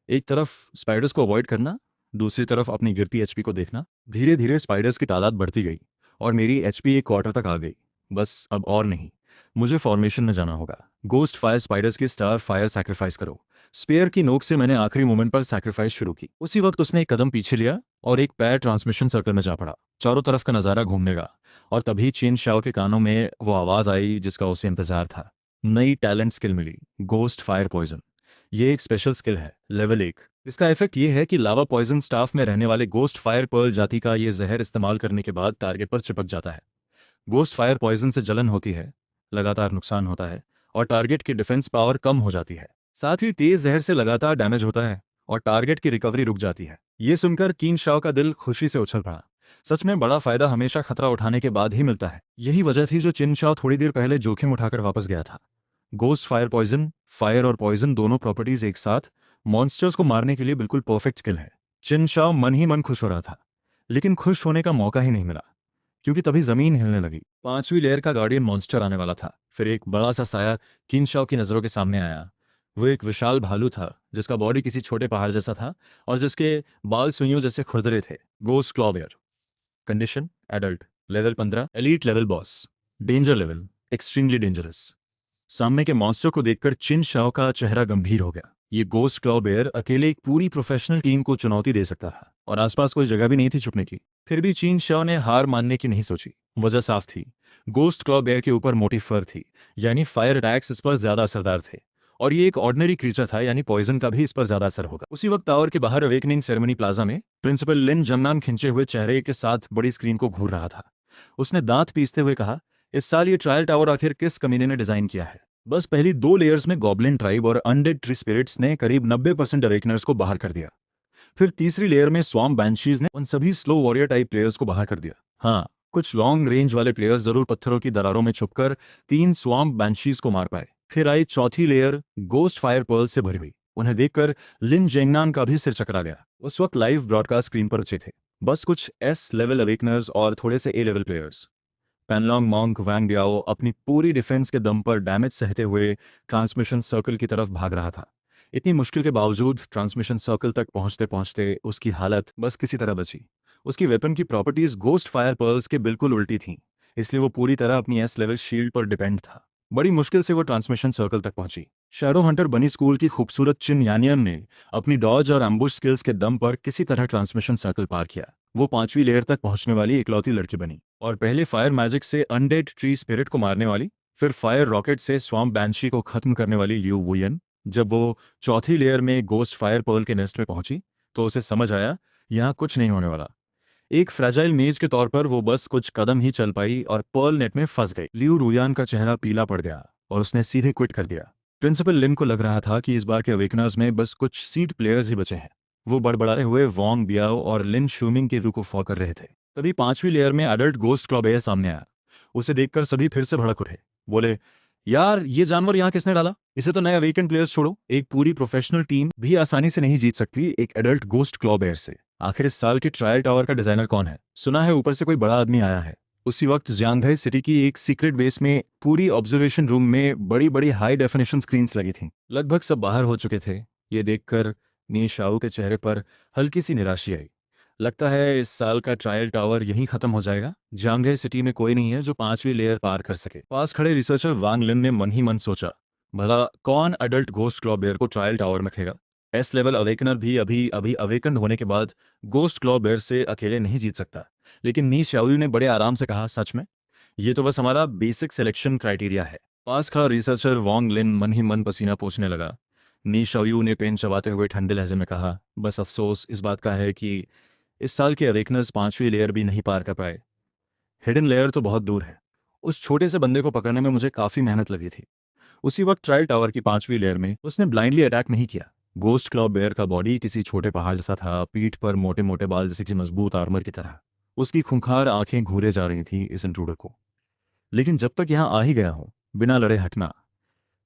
A: एक तरफ स्पाइडर्स को अवॉइड करना, दूसरी तरफ अपनी गिरती एचपी को देखना। धीरे धीरे स्पाइडर्स की तादाद बढ़ती गई और मेरी एचपी एक क्वार्टर तक आ गई। बस अब और नहीं, मुझे फॉर्मेशन में जाना होगा। गोस्ट फायर स्पाइडर्स की स्टार फायर सैक्रिफाइस करो। स्पेयर की नोक से मैंने आखिरी मोमेंट पर सैक्रिफाइस शुरू की। उसी वक्त उसने एक कदम पीछे लिया और एक पैर ट्रांसमिशन सर्कल में जा पड़ा। चारों तरफ का नजारा घूमने लगा और तभी चेन शाओ के कानों में वो आवाज आई जिसका उसे इंतजार था। नई टैलेंट स्किल मिली, गोस्ट फायर पॉइजन। ये एक स्पेशल स्किल है, लेवल 1। इसका इफेक्ट ये है कि लावा पॉइजन स्टाफ में रहने वाले गोस्ट फायर पर्ल जाति का ये जहर इस्तेमाल करने के बाद टारगेट पर चिपक जाता है। गोस्ट फायर पॉइजन से जलन होती है, लगातार नुकसान होता है और टारगेट की डिफेंस पावर कम हो जाती है। साथ ही तेज जहर से लगातार डैमेज होता है और टारगेट की रिकवरी रुक जाती है। ये सुनकर कीन शाओ का दिल खुशी से उछल पड़ा। सच में बड़ा फायदा हमेशा खतरा उठाने के बाद ही मिलता है। यही वजह थी जो चिन शाओ थोड़ी देर पहले जोखिम उठाकर वापस गया था। गोस्ट फायर पॉइजन, फायर और पॉइजन दोनों प्रॉपर्टीज एक साथ मॉन्स्टर्स को मारने के लिए बिल्कुल परफेक्ट स्किल है। चिन शाओ मन ही मन खुश हो रहा था, लेकिन खुश होने का मौका ही नहीं मिला, क्योंकि तभी जमीन हिलने लगी। 5वीं लेयर का गार्डियन मॉन्स्टर आने वाला था। फिर एक बड़ा सा साया किन शाओ की नजरों के सामने आया। वो एक विशाल भालू था जिसका बॉडी किसी छोटे पहाड़ जैसा था और जिसके बाल सुइयों जैसे खुरदरे थे। Ghost clawbear. Condition adult, level 15, elite level boss. Danger level extremely dangerous. सामने के मॉन्स्टर को देखकर चिन शाओ का चेहरा गंभीर हो गया। ये गोस्ट क्लॉ बेयर अकेले एक पूरी प्रोफेशनल टीम को चुनौती दे सकता था और आसपास कोई जगह भी नहीं थी छुपने की। फिर भी चिन शाओ ने हार मानने की नहीं सोची। वजह साफ थी, गोस्ट क्लॉ बेयर के ऊपर मोटी फर थी, यानी फायर अटैक्स इस पर ज्यादा असरदार थे। और ये एक ऑर्डिनरी क्रीचर था, यानी पॉइजन का भी इस पर ज्यादा असर होगा। उसी वक्त टावर के बाहर अवेकनिंग सेरेमनी प्लाजा में प्रिंसिपल लिन जमनान खिंचे हुए चेहरे के साथ बड़ी स्क्रीन को घूर रहा था। उसने दांत पीसते हुए कहा, इस साल ये ट्रायल टावर आखिर किस कमीने ने डिजाइन किया है? बस पहली 2 लेयर्स में गॉब्लिन ट्राइब और अनडेड ट्री स्पिरिट्स ने करीब 90% अवेकनर्स को बाहर कर दिया। फिर तीसरी लेयर में स्वॉम्प बैंशीज ने उन सभी स्लो वॉरियर टाइप प्लेयर्स को बाहर कर दिया। हाँ, कुछ लॉन्ग रेंज वाले प्लेयर्स जरूर पत्थरों की दरारों में छुपकर 3 स्वॉम्प बैंशीज को मार पाए। फिर आई चौथी लेयर, गोस्ट फायर पर्ल से भरी हुई। उन्हें देखकर लिन जेंगनान का भी सिर चकरा गया। उस वक्त लाइव ब्रॉडकास्ट स्क्रीन पर बचे थे बस कुछ एस लेवल अवेकनर्स और थोड़े से ए लेवल प्लेयर्स। पेनलॉन्ग मॉन्क वैंग बियाओ अपनी पूरी डिफेंस के दम पर डैमेज सहते हुए ट्रांसमिशन सर्कल की तरफ भाग रहा था। इतनी मुश्किल के बावजूद ट्रांसमिशन सर्कल तक पहुंचते पहुंचते उसकी हालत बस किसी तरह बची। उसकी वेपन की प्रॉपर्टीज गोस्ट फायर पर्ल्स के बिल्कुल उल्टी थीं, इसलिए वो पूरी तरह अपनी एस लेवल शील्ड पर डिपेंड था। बड़ी मुश्किल से वो ट्रांसमिशन सर्कल तक पहुंची। शैडो हंटर बनी स्कूल की खूबसूरत चिन यानियन ने अपनी डॉज और एम्बुश स्किल्स के दम पर किसी तरह ट्रांसमिशन सर्कल पार किया। वो 5वीं लेयर तक पहुंचने वाली इकलौती लड़की बनी और पहले फायर मैजिक से अनडेड ट्री स्पिरिट को मारने वाली, फिर फायर रॉकेट से स्वॉम्प बैंशी को खत्म करने वाली लियू वुयन। जब वो चौथी लेयर में गोस्ट फायर पर्ल के नेस्ट में पहुंची तो उसे समझ आया यहाँ कुछ नहीं होने वाला। एक फ्रेजाइल मेज के तौर पर वो बस कुछ कदम ही चल पाई और पर्ल नेट में फंस गई। लियू रुयान का चेहरा पीला पड़ गया और उसने सीधे क्विट कर दिया। प्रिंसिपल लिन को लग रहा था कि इस बार के अवेकनर्स में बस कुछ सीड प्लेयर्स ही बचे हैं। वो बड़बड़ाए हुए वोंग बियाओ और लिन शूमिंग के व्यू को फॉलो कर रहे थे। तभी 5वीं लेयर में एडल्ट गोस्ट क्लॉबेयर सामने आया। उसे देखकर सभी फिर से भड़क उठे। बोले, यार ये जानवर यहाँ किसने डाला? इसे तो नए अवेकन प्लेयर्स छोड़ो, एक पूरी प्रोफेशनल टीम भी आसानी से नहीं जीत सकती एक एडल्ट गोस्ट क्लॉबेयर से। आखिर इस साल के ट्रायल टावर का डिजाइनर कौन है? सुना है ऊपर से कोई बड़ा आदमी आया है। उसी वक्त जियांगधई सिटी की एक सीक्रेट बेस में पूरी ऑब्जर्वेशन रूम में बड़ी बड़ी हाई डेफिनेशन स्क्रीन्स लगी थीं। लगभग सब बाहर हो चुके थे। ये देखकर नी शाओ के चेहरे पर हल्की सी निराशा आई। लगता है इस साल का ट्रायल टावर यहीं खत्म हो जाएगा। जियांगधई सिटी में कोई नहीं है जो 5वीं लेयर पार कर सके। पास खड़े रिसर्चर वांग लिन ने मन ही मन सोचा, भला कौन अडल्ट घोस्ट क्लॉबेयर को ट्रायल टावर में रखेगा? एस लेवल अवेकनर भी अभी अभी अवेकन होने के बाद गोस्ट क्लॉबेयर से अकेले नहीं जीत सकता। लेकिन नी शाओयू ने बड़े आराम से कहा, सच में? ये तो बस हमारा बेसिक सिलेक्शन क्राइटेरिया है। पास खड़ा रिसर्चर वांग लिन मन ही मन पसीना पोंछने लगा। नी शाओयू ने पेन चबाते हुए ठंडे लहजे में कहा, बस अफसोस इस बात का है कि इस साल के अवेकनर्स 5वीं लेयर भी नहीं पार कर पाए। हिडन लेयर तो बहुत दूर है। उस छोटे से बंदे को पकड़ने में मुझे काफी मेहनत लगी थी। उसी वक्त ट्रायल टावर की 5वीं लेयर में उसने ब्लाइंडली अटैक नहीं किया। गोस्ट क्लॉब बेयर का बॉडी किसी छोटे पहाड़ जैसा था, पीठ पर मोटे मोटे बाल जैसे किसी मजबूत आर्मर की तरह। उसकी खूंखार आंखें घूरे जा रही थी इस इंट्रूडर को। लेकिन जब तक यहाँ आ ही गया हूं, बिना लड़े हटना,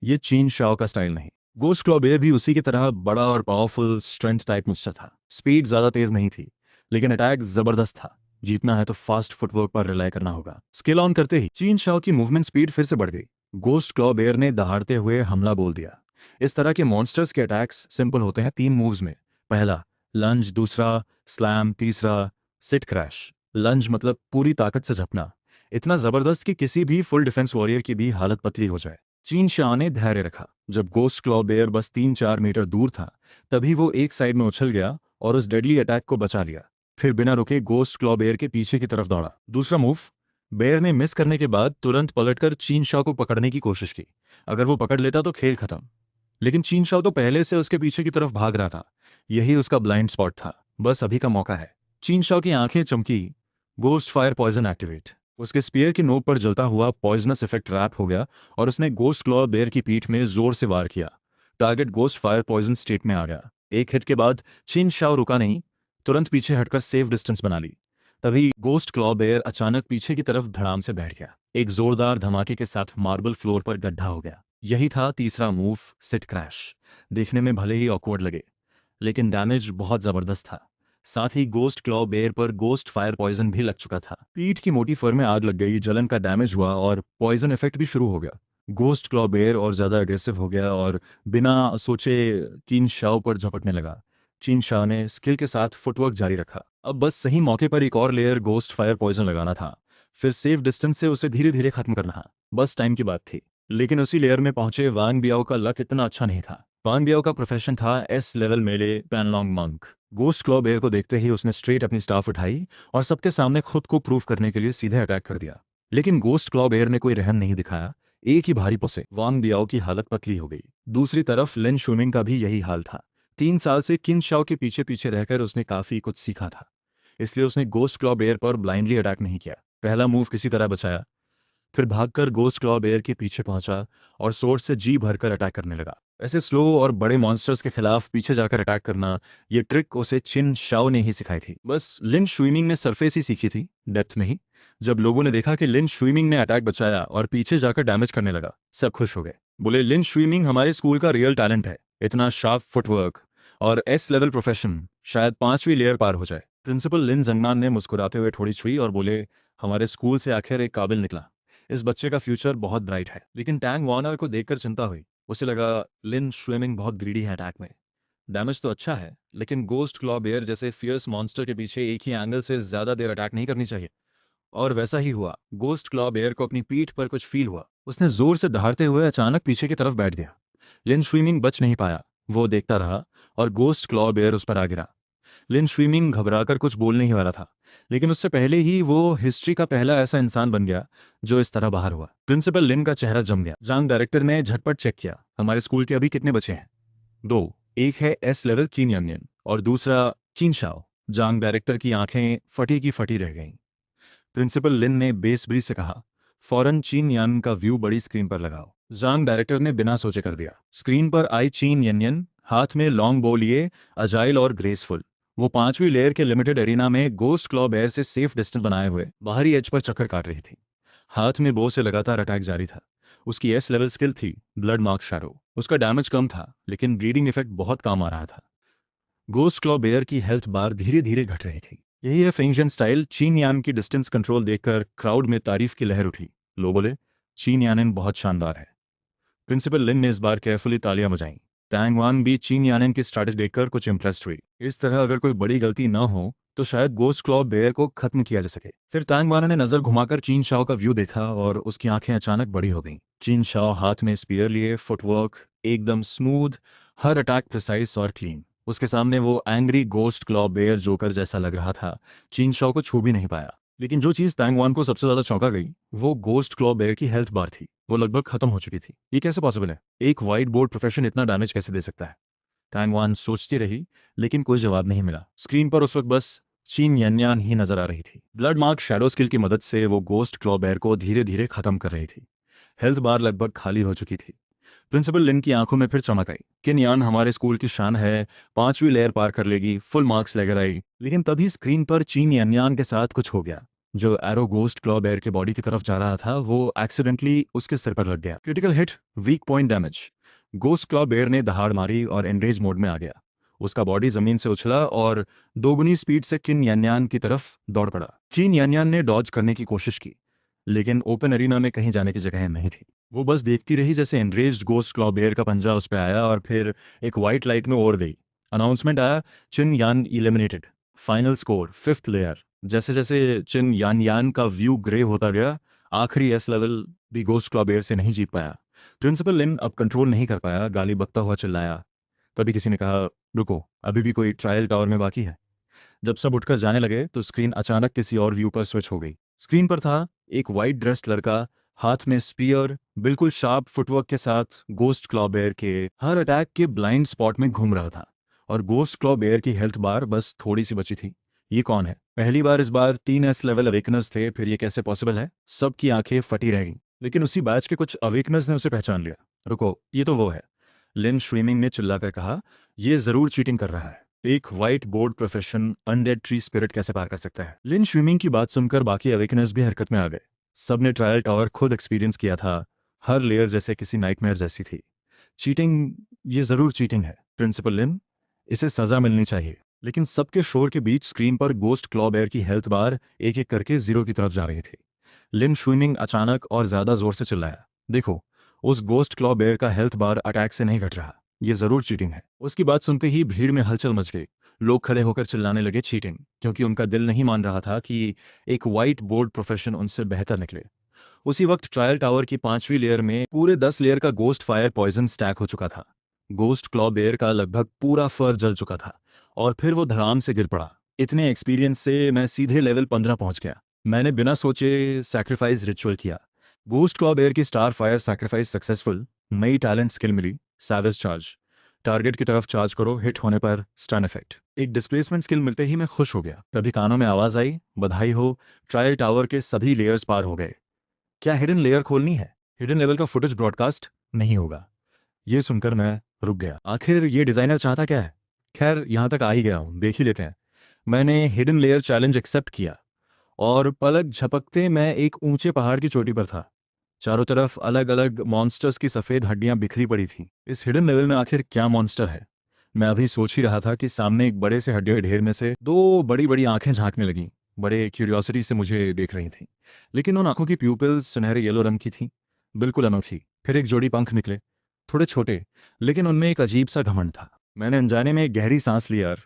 A: ये चीन शाओ का स्टाइल नहीं। गोस्ट क्लॉब बेयर भी उसी की तरह बड़ा और पावरफुल स्ट्रेंथ टाइप मुझसे था। स्पीड ज्यादा तेज नहीं थी, लेकिन अटैक जबरदस्त था। जीतना है तो फास्ट फुटवर्क पर रिलाई करना होगा। स्किल ऑन करते ही चीन शाओ की मूवमेंट स्पीड फिर से बढ़ गई। गोस्ट क्लॉ बेयर ने दहाड़ते हुए हमला बोल दिया। इस तरह के मॉन्स्टर्स के अटैक्स सिंपल होते हैं 3 मूव्स में। पहला लंज, दूसरा स्लैम, तीसरा सिट क्रैश। लंज मतलब पूरी ताकत से झपना, इतना जबरदस्त कि किसी भी फुल डिफेंस वॉरियर की भी हालत पतली हो जाए। चीन शाह ने धैर्य रखा। जब गोस्ट क्लॉ बेयर बस 3-4 मीटर दूर था, तभी वो एक साइड में उछल गया और उस डेडली अटैक को बचा लिया। फिर बिना रुके गोस्ट क्लॉ बेयर के पीछे की तरफ दौड़ा। दूसरा मूव, बेयर ने मिस करने के बाद तुरंत पलटकर चीन शाह को पकड़ने की कोशिश की। अगर वो पकड़ लेता तो खेल खत्म। लेकिन चीन शाह तो पहले से उसके पीछे की तरफ भाग रहा था। यही उसका ब्लाइंड स्पॉट था। बस अभी का मौका है। चीन शाह की आंखें चमकी। Ghost fire poison activate. उसके स्पीयर की नोक पर जलता हुआ पॉइजनस इफेक्ट रैप हो गया और उसने गोस्ट क्लॉ बेयर की पीठ में जोर से वार किया। Target ghost fire poison state में आ गया। एक हिट के बाद चीन शाह रुका नहीं, तुरंत पीछे हटकर सेफ डिस्टेंस बना ली। तभी गोस्ट क्लॉ बेयर अचानक पीछे की तरफ धड़ाम से बैठ गया। एक जोरदार धमाके के साथ मार्बल फ्लोर पर गड्ढा हो गया। यही था तीसरा मूव, सिट क्रैश। देखने में भले ही ऑकवर्ड लगे, लेकिन डैमेज बहुत जबरदस्त था। साथ ही गोस्ट क्लॉ बेयर पर गोस्ट फायर पॉइजन भी लग चुका था। पीठ की मोटी फर में आग लग गई, जलन का डैमेज हुआ और पॉइजन इफेक्ट भी शुरू हो गया। गोस्ट क्लॉ बेयर और ज्यादा अग्रेसिव हो गया और बिना सोचे चीन शाओ पर झपटने लगा। चीन शाह ने स्किल के साथ फुटवर्क जारी रखा। अब बस सही मौके पर एक और लेयर गोस्ट फायर पॉइजन लगाना था, फिर सेफ डिस्टेंस से उसे धीरे धीरे खत्म करना। बस टाइम की बात थी। लेकिन उसी लेयर में पहुंचे वांग बियाओ का लक इतना अच्छा नहीं था। वांग बियाओ का प्रोफेशन था एस लेवल मेले पैनलॉन्ग मंक। गोस्ट क्लॉ बेयर को देखते ही उसने स्ट्रेट अपनी स्टाफ उठाई और सबके सामने खुद को प्रूफ करने के लिए सीधे अटैक कर दिया। लेकिन गोस्ट क्लॉ बेयर ने कोई रहम नहीं दिखाया। एक ही भारी पोसे वांग बियाओ की हालत पतली हो गई। दूसरी तरफ लिन शुमिंग का भी यही हाल था। 3 साल से किन शाओ के पीछे पीछे रहकर उसने काफी कुछ सीखा था, इसलिए उसने गोस्ट क्लॉ बेयर पर ब्लाइंडली अटैक नहीं किया। पहला मूव किसी तरह बचाया, फिर भागकर गोस्ट क्लॉ बेयर के पीछे पहुंचा और सोर्ड से जी भरकर अटैक करने लगा। ऐसे स्लो और बड़े मॉन्स्टर्स के खिलाफ पीछे जाकर अटैक करना, ये ट्रिक उसे चिन शाओ ने ही सिखाई थी। बस लिन शुइमिंग ने सरफेस ही सीखी थी, डेप्थ में ही। जब लोगों ने देखा कि लिन शुइमिंग ने अटैक बचाया और पीछे जाकर डैमेज करने लगा, सब खुश हो गए। बोले, लिन शुइमिंग हमारे स्कूल का रियल टैलेंट है। इतना शार्प फुटवर्क और एस लेवल प्रोफेशन, शायद 5वीं लेयर पार हो जाए। प्रिंसिपल लिन जंगनान ने मुस्कुराते हुए थोड़ी छुई और बोले, हमारे स्कूल से आखिर एक काबिल निकला। इस बच्चे का फ्यूचर बहुत ब्राइट है। लेकिन टैंग वॉर्नर को देखकर चिंता हुई। उसे लगा लिन स्विमिंग बहुत ग्रीडी है अटैक में। डैमेज तो अच्छा है, लेकिन गोस्ट क्लॉ बेयर जैसे फियर्स मॉन्स्टर के पीछे एक ही एंगल से ज्यादा देर अटैक नहीं करनी चाहिए। और वैसा ही हुआ। गोस्ट क्लॉ बेयर को अपनी पीठ पर कुछ फील हुआ। उसने जोर से दहाड़ते हुए अचानक पीछे की तरफ बैठ गया। लिन स्विमिंग बच नहीं पाया। वो देखता रहा और गोस्ट क्लॉ बेयर उस पर आ गिरा। लिन स्विमिंग घबराकर कुछ बोलने ही वाला था, लेकिन उससे पहले ही वो हिस्ट्री का पहला ऐसा इंसान बन गया जो इस तरह बाहर हुआ। प्रिंसिपल लिन का चेहरा जम गया। जांग डायरेक्टर ने झटपट चेक किया। हमारे स्कूल के अभी कितने बचे हैं? दो। एक है एस लेवल चीन यनियन और दूसरा चीन शाओ। जांग डायरेक्टर की आंखें फटी की फटी रह गईं। प्रिंसिपल लिन ने बेसब्री से कहा, फौरन चीन यान का व्यू बड़ी स्क्रीन पर लगाओ। जांग डायरेक्टर ने बिना सोचे कर दिया। स्क्रीन पर आई चीन यनियन, हाथ में लॉन्ग बो लिए, अजाइल और ग्रेसफुल। वो 5वीं लेयर के लिमिटेड एरिना में गोस्ट क्लॉ बेयर से सेफ डिस्टेंस बनाए हुए बाहरी एज पर चक्कर काट रही थी। हाथ में बो से लगातार अटैक जारी था। उसकी एस लेवल स्किल थी ब्लड मार्क शैरो। उसका डैमेज कम था, लेकिन ब्लीडिंग इफेक्ट बहुत काम आ रहा था। गोस्ट क्लॉ बेयर की हेल्थ बार धीरे धीरे घट रही थी। यही है फेंगजन स्टाइल। चीन यान की डिस्टेंस कंट्रोल देखकर क्राउड में तारीफ की लहर उठी। लोग बोले, चीन यानन बहुत शानदार है। प्रिंसिपल लिन ने इस बार केयरफुली तालियां बजाईं। टैंग वान भी चीन यानन की स्ट्रैटेजी देखकर कुछ इंप्रेस्ड हुई। इस तरह अगर कोई बड़ी गलती न हो तो शायद गोस्ट क्लॉ बेयर को खत्म किया जा सके। फिर टैंग वान ने नजर घुमाकर चीन शाओ का व्यू देखा और उसकी आंखें अचानक बड़ी हो गईं। चीन शाओ हाथ में स्पीयर लिए, फुटवर्क एकदम स्मूथ, हर अटैक प्रिसाइज और क्लीन। उसके सामने वो angry ghost claw bear joker जैसा लग रहा था। चीन शाओ को छू भी नहीं पाया। लेकिन जो चीज टैंग वान को सबसे ज्यादा चौंका गई वो गोस्ट क्लॉ बेयर की हेल्थ बार थी। वो लगभग खत्म हो चुकी थी। ये कैसे पॉसिबल है? एक वाइट बोर्ड प्रोफेशन इतना डैमेज कैसे दे सकता है? टैंग वान सोचती रही, लेकिन कोई जवाब नहीं मिला। स्क्रीन पर उस वक्त बस चीन यनयान ही नजर आ रही थी। ब्लड मार्क शैडो स्किल की मदद से वो गोस्ट क्लॉ बेयर को धीरे धीरे खत्म कर रही थी। हेल्थ बार लगभग खाली हो चुकी थी। प्रिंसिपल लिन की आंखों में फिर चमक आई। किन यान हमारे स्कूल की शान है, 5वीं लेयर पार कर लेगी, फुल मार्क्स लेकर आई। लेकिन तभी स्क्रीन पर चीन यनयान के साथ कुछ हो गया। जो एरो गोस्ट क्लॉ बेयर के बॉडी की तरफ जा रहा था वो एक्सीडेंटली उसके सिर पर लग गया। Critical hit, weak point damage. Ghost claw bear ने दहाड़ मारी और एनरेज मोड में आ गया। उसका बॉडी जमीन से उछला और दोगुनी स्पीड से किन यान्यान की तरफ दौड़ पड़ा। किन यान्यान ने डॉज करने की कोशिश की, लेकिन ओपन एरिना में कहीं जाने की जगह नहीं थी। वो बस देखती रही जैसे एनरेज्ड गोस्ट क्लॉ बेयर का पंजा उस पर आया और फिर एक वाइट लाइट में ओवर गई। अनाउंसमेंट आया, चिन यान eliminated. Final score 5th layer. जैसे जैसे चिन यान यान का व्यू ग्रे होता गया, आखिरी एस लेवल भी गोस्ट क्लॉ बेयर से नहीं जीत पाया। प्रिंसिपल लिन अब कंट्रोल नहीं कर पाया, गाली बकता हुआ चिल्लाया। तभी किसी ने कहा, रुको, अभी भी कोई ट्रायल टावर में बाकी है। जब सब उठकर जाने लगे तो स्क्रीन अचानक किसी और व्यू पर स्विच हो गई। स्क्रीन पर था एक वाइट ड्रेस्ड लड़का, हाथ में स्पीयर, बिल्कुल शार्प फुटवर्क के साथ गोस्ट क्लॉ बेयर के हर अटैक के ब्लाइंड स्पॉट में घूम रहा था। और गोस्ट क्लॉ बेयर की हेल्थ बार बस थोड़ी सी बची थी। ये कौन है? पहली बार इस बार 3S लेवल अवेकनर्स थे, फिर ये कैसे पॉसिबल है? सबकी आंखें फटी रह गईं। लेकिन उसी बैच के कुछ अवेकनर्स ने उसे पहचान लिया। रुको, ये तो वो है। लिन श्रीमिंग ने चिल्लाकर कहा, ये जरूर चीटिंग कर रहा है। एक white board profession undead tree spirit कैसे पार कर सकता है? लिन स्विमिंग की बात सुनकर बाकी अवेकनर्स भी हरकत में आ गए। सबने ट्रायल टावर खुद एक्सपीरियंस किया था। हर लेयर जैसे किसी नाइटमेयर जैसी थी। चीटिंग, ये जरूर चीटिंग है। प्रिंसिपल लिन, इसे सजा मिलनी चाहिए। लेकिन सबके शोर के बीच स्क्रीन पर गोस्ट क्लॉ बेयर की हेल्थ बार एक एक करके 0 की तरफ जा रही थी। लिन स्विमिंग अचानक और ज्यादा जोर से चिल्लाया, देखो, उस गोस्ट क्लॉ बेयर का हेल्थ बार अटैक से नहीं घट रहा। ये जरूर चीटिंग है। उसकी बात सुनते ही भीड़ में हलचल मच गई। लोग खड़े होकर चिल्लाने लगे चीटिंग, क्योंकि उनका दिल नहीं मान रहा था कि एक वाइट बोर्ड प्रोफेशन उनसे बेहतर निकले। उसी वक्त ट्रायल टावर की 5वीं लेयर में पूरे 10 लेयर का गोस्ट फायर पॉइजन स्टैक हो चुका था। गोस्ट क्लॉ बेयर का लगभग पूरा फर जल चुका था और फिर वो धड़ाम से गिर पड़ा। इतने एक्सपीरियंस से मैं सीधे लेवल 15 पहुंच गया। मैंने बिना सोचे सैक्रिफाइस रिचुअल किया। गोस्ट क्लॉ बेयर की स्टार फायर सैक्रिफाइस सक्सेसफुल। नई टैलेंट स्किल मिली, सैवेज चार्ज। टारगेट की तरफ चार्ज करो, हिट होने पर स्टन इफेक्ट। एक डिस्प्लेसमेंट स्किल मिलते ही मैं खुश हो गया। तभी कानों में आवाज आई, बधाई हो, ट्रायल टावर के सभी लेयर्स पार हो गए। क्या हिडन लेयर खोलनी है? हिडन लेवल का फुटेज ब्रॉडकास्ट नहीं होगा। ये सुनकर मैं रुक गया। आखिर ये डिजाइनर चाहता क्या है? खैर, यहां तक आ ही गया हूं, देख ही लेते हैं। मैंने हिडन लेयर चैलेंज एक्सेप्ट किया और पलक झपकते मैं एक ऊंचे पहाड़ की चोटी पर था। चारों तरफ अलग अलग मॉन्स्टर्स की सफेद हड्डियां बिखरी पड़ी थीं। इस हिडन लेवल में आखिर क्या मॉन्स्टर है? मैं अभी सोच ही रहा था कि सामने एक बड़े से हड्डियों के ढेर में से दो बड़ी बड़ी आंखें झांकने लगीं। बड़े क्यूरियोसिटी से मुझे देख रही थीं। लेकिन उन आंखों की प्यूपिल्स सुनहरे येलो रंग की थीं, बिल्कुल अनोखी। फिर एक जोड़ी पंख निकले, थोड़े छोटे, लेकिन उनमें एक अजीब सा घमंड था। मैंने अनजाने में एक गहरी सांस ली। यार,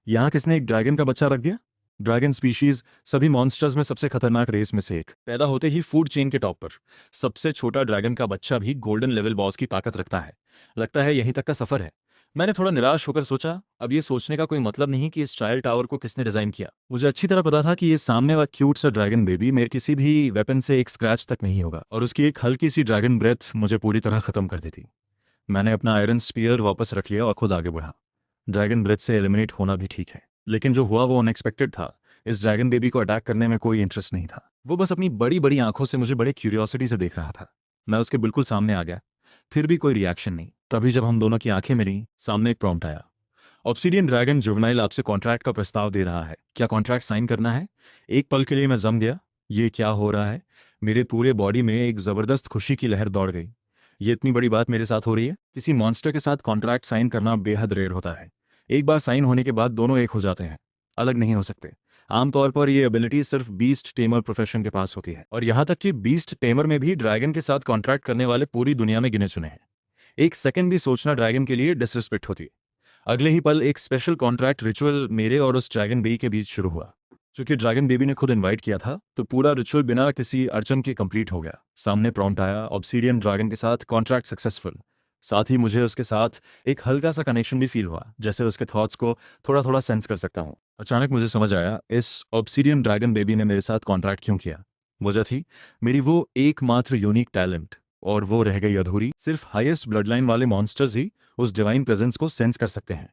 A: यहाँ किसने एक ड्रैगन का बच्चा रख दिया? ड्रैगन स्पीशीज सभी मॉन्स्टर्स में सबसे खतरनाक रेस में से एक। पैदा होते ही फूड चेन के टॉप पर सबसे छोटा ड्रैगन का बच्चा भी गोल्डन लेवल बॉस की ताकत रखता है। लगता है यहीं तक का सफर है। मैंने थोड़ा निराश होकर सोचा, अब ये सोचने का कोई मतलब नहीं कि इस ट्रायल टावर को किसने डिजाइन किया। मुझे अच्छी तरह पता था कि ये सामने वाला क्यूट सा ड्रैगन बेबी मेरे किसी भी वेपन से एक स्क्रैच तक नहीं होगा, और उसकी एक हल्की सी ड्रैगन ब्रेथ मुझे पूरी तरह खत्म कर देती। मैंने अपना आयरन स्पीयर वापस रख लिया और खुद आगे बढ़ा। ड्रैगन ब्रेथ से एलिमिनेट होना भी ठीक है, लेकिन जो हुआ वो अनएक्सपेक्टेड था। इस ड्रैगन बेबी को अटैक करने में कोई इंटरेस्ट नहीं था। वो बस अपनी बड़ी बड़ी आंखों से मुझे बड़े क्यूरियोसिटी से देख रहा था। मैं उसके बिल्कुल सामने आ गया, फिर भी कोई रिएक्शन नहीं। तभी जब हम दोनों की आंखें मिली, सामने एक प्रॉम्प्ट आया। ऑब्सीडियन ड्रैगन जुवेनाइल आपसे कॉन्ट्रैक्ट का प्रस्ताव दे रहा है, क्या कॉन्ट्रैक्ट साइन करना है? एक पल के लिए मैं जम गया। ये क्या हो रहा है? मेरे पूरे बॉडी में एक जबरदस्त खुशी की लहर दौड़ गई। ये इतनी बड़ी बात मेरे साथ हो रही है। किसी मॉन्स्टर के साथ कॉन्ट्रैक्ट साइन करना बेहद रेयर होता है। एक बार साइन होने के बाद दोनों एक हो जाते हैं, अलग नहीं हो सकते। आमतौर पर ये एबिलिटी सिर्फ बीस्ट टेमर प्रोफेशन के पास होती है, और यहाँ तक कि बीस्ट टेमर में भी ड्रैगन के साथ कॉन्ट्रैक्ट करने वाले पूरी दुनिया में गिने चुने हैं। एक सेकंड भी सोचना ड्रैगन के लिए डिसरिस्पेक्ट होती। अगले ही पल एक स्पेशल कॉन्ट्रैक्ट रिचुअल मेरे और उस ड्रैगन बेबी के बीच शुरू हुआ। चूंकि ड्रैगन बेबी ने खुद इनवाइट किया था, तो पूरा रिचुअल बिना किसी अड़चन के कंप्लीट हो गया। सामने प्रॉम्प्ट आया, ऑब्सीडियन ड्रैगन के साथ कॉन्ट्रैक्ट सक्सेसफुल। साथ ही मुझे उसके साथ एक हल्का सा कनेक्शन भी फील हुआ, जैसे उसके थॉट्स को थोड़ा थोड़ा सेंस कर सकता हूँ। अचानक मुझे समझ आया इस ऑब्सीडियन ड्रैगन बेबी ने मेरे साथ कॉन्ट्रैक्ट क्यों किया। वजह थी मेरी वो एकमात्र यूनिक टैलेंट, और वो रह गई अधूरी। सिर्फ हाईएस्ट ब्लड लाइन वाले मॉन्स्टर्स ही उस डिवाइन प्रेजेंस को सेंस कर सकते हैं।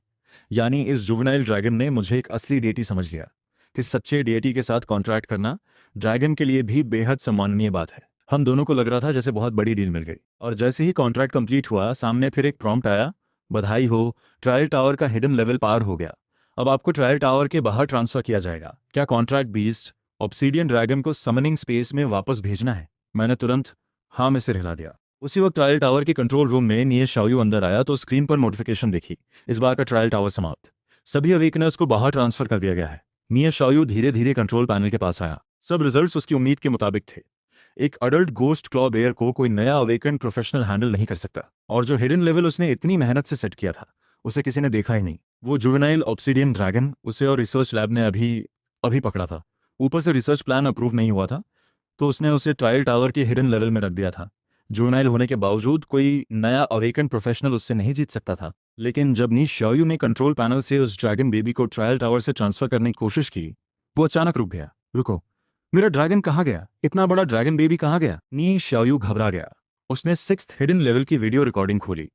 A: यानी इस जुवेनाइल ड्रैगन ने मुझे एक असली डेटी समझ लिया कि सच्चे डेटी के साथ कॉन्ट्रैक्ट करना ड्रैगन के लिए भी बेहद सम्माननीय बात है। हम दोनों को लग रहा था जैसे बहुत बड़ी डील मिल गई। और जैसे ही कॉन्ट्रैक्ट कंप्लीट हुआ, सामने फिर एक प्रॉम्प्ट आया, बधाई हो, ट्रायल टावर का हिडन लेवल पार हो गया। अब आपको ट्रायल टावर के बाहर ट्रांसफर किया जाएगा। क्या कॉन्ट्रैक्ट बीस्ट ऑब्सीडियन ड्रैगन को समनिंग स्पेस में वापस भेजना है? मैंने तुरंत हाँ में सिर हिला दिया। उसी वक्त ट्रायल टावर के कंट्रोल रूम में निये शाओयू अंदर आया तो स्क्रीन पर नोटिफिकेशन देखी, इस बार का ट्रायल टावर समाप्त, सभी अवेकनर्स को बाहर ट्रांसफर कर दिया गया है। निये शाओयू धीरे धीरे कंट्रोल पैनल के पास आया। सब रिजल्ट्स उसकी उम्मीद के मुताबिक थे। एक अडल्ट गोस्ट क्लॉ बेयर को कोई नया अवेकन प्रोफेशनल हैंडल नहीं कर सकता, और जो हिडन लेवल उसने इतनी मेहनत से सेट किया था, उसे किसी ने देखा ही नहीं। वो जुवेनाइल ऑब्सीडियन ड्रैगन, उसे और रिसर्च लैब ने अभी अभी पकड़ा था। ऊपर से रिसर्च प्लान अप्रूव नहीं हुआ था, तो उसने उसे ट्रायल टावर के हिडन लेवल में रख दिया था। जुवेनाइल होने के बावजूद कोई नया अवेकन प्रोफेशनल उससे नहीं जीत सकता था। लेकिन जब नी शाओयू ने कंट्रोल पैनल से उस ड्रैगन बेबी को ट्रायल टावर से ट्रांसफर करने की कोशिश की, वो अचानक रुक गया। रुको, मेरा ड्रैगन कहाँ गया? इतना बड़ा ड्रैगन बेबी कहाँ गया? नी शाओयू घबरा गया। उसने 6th हिडन लेवल की वीडियो रिकॉर्डिंग खोली।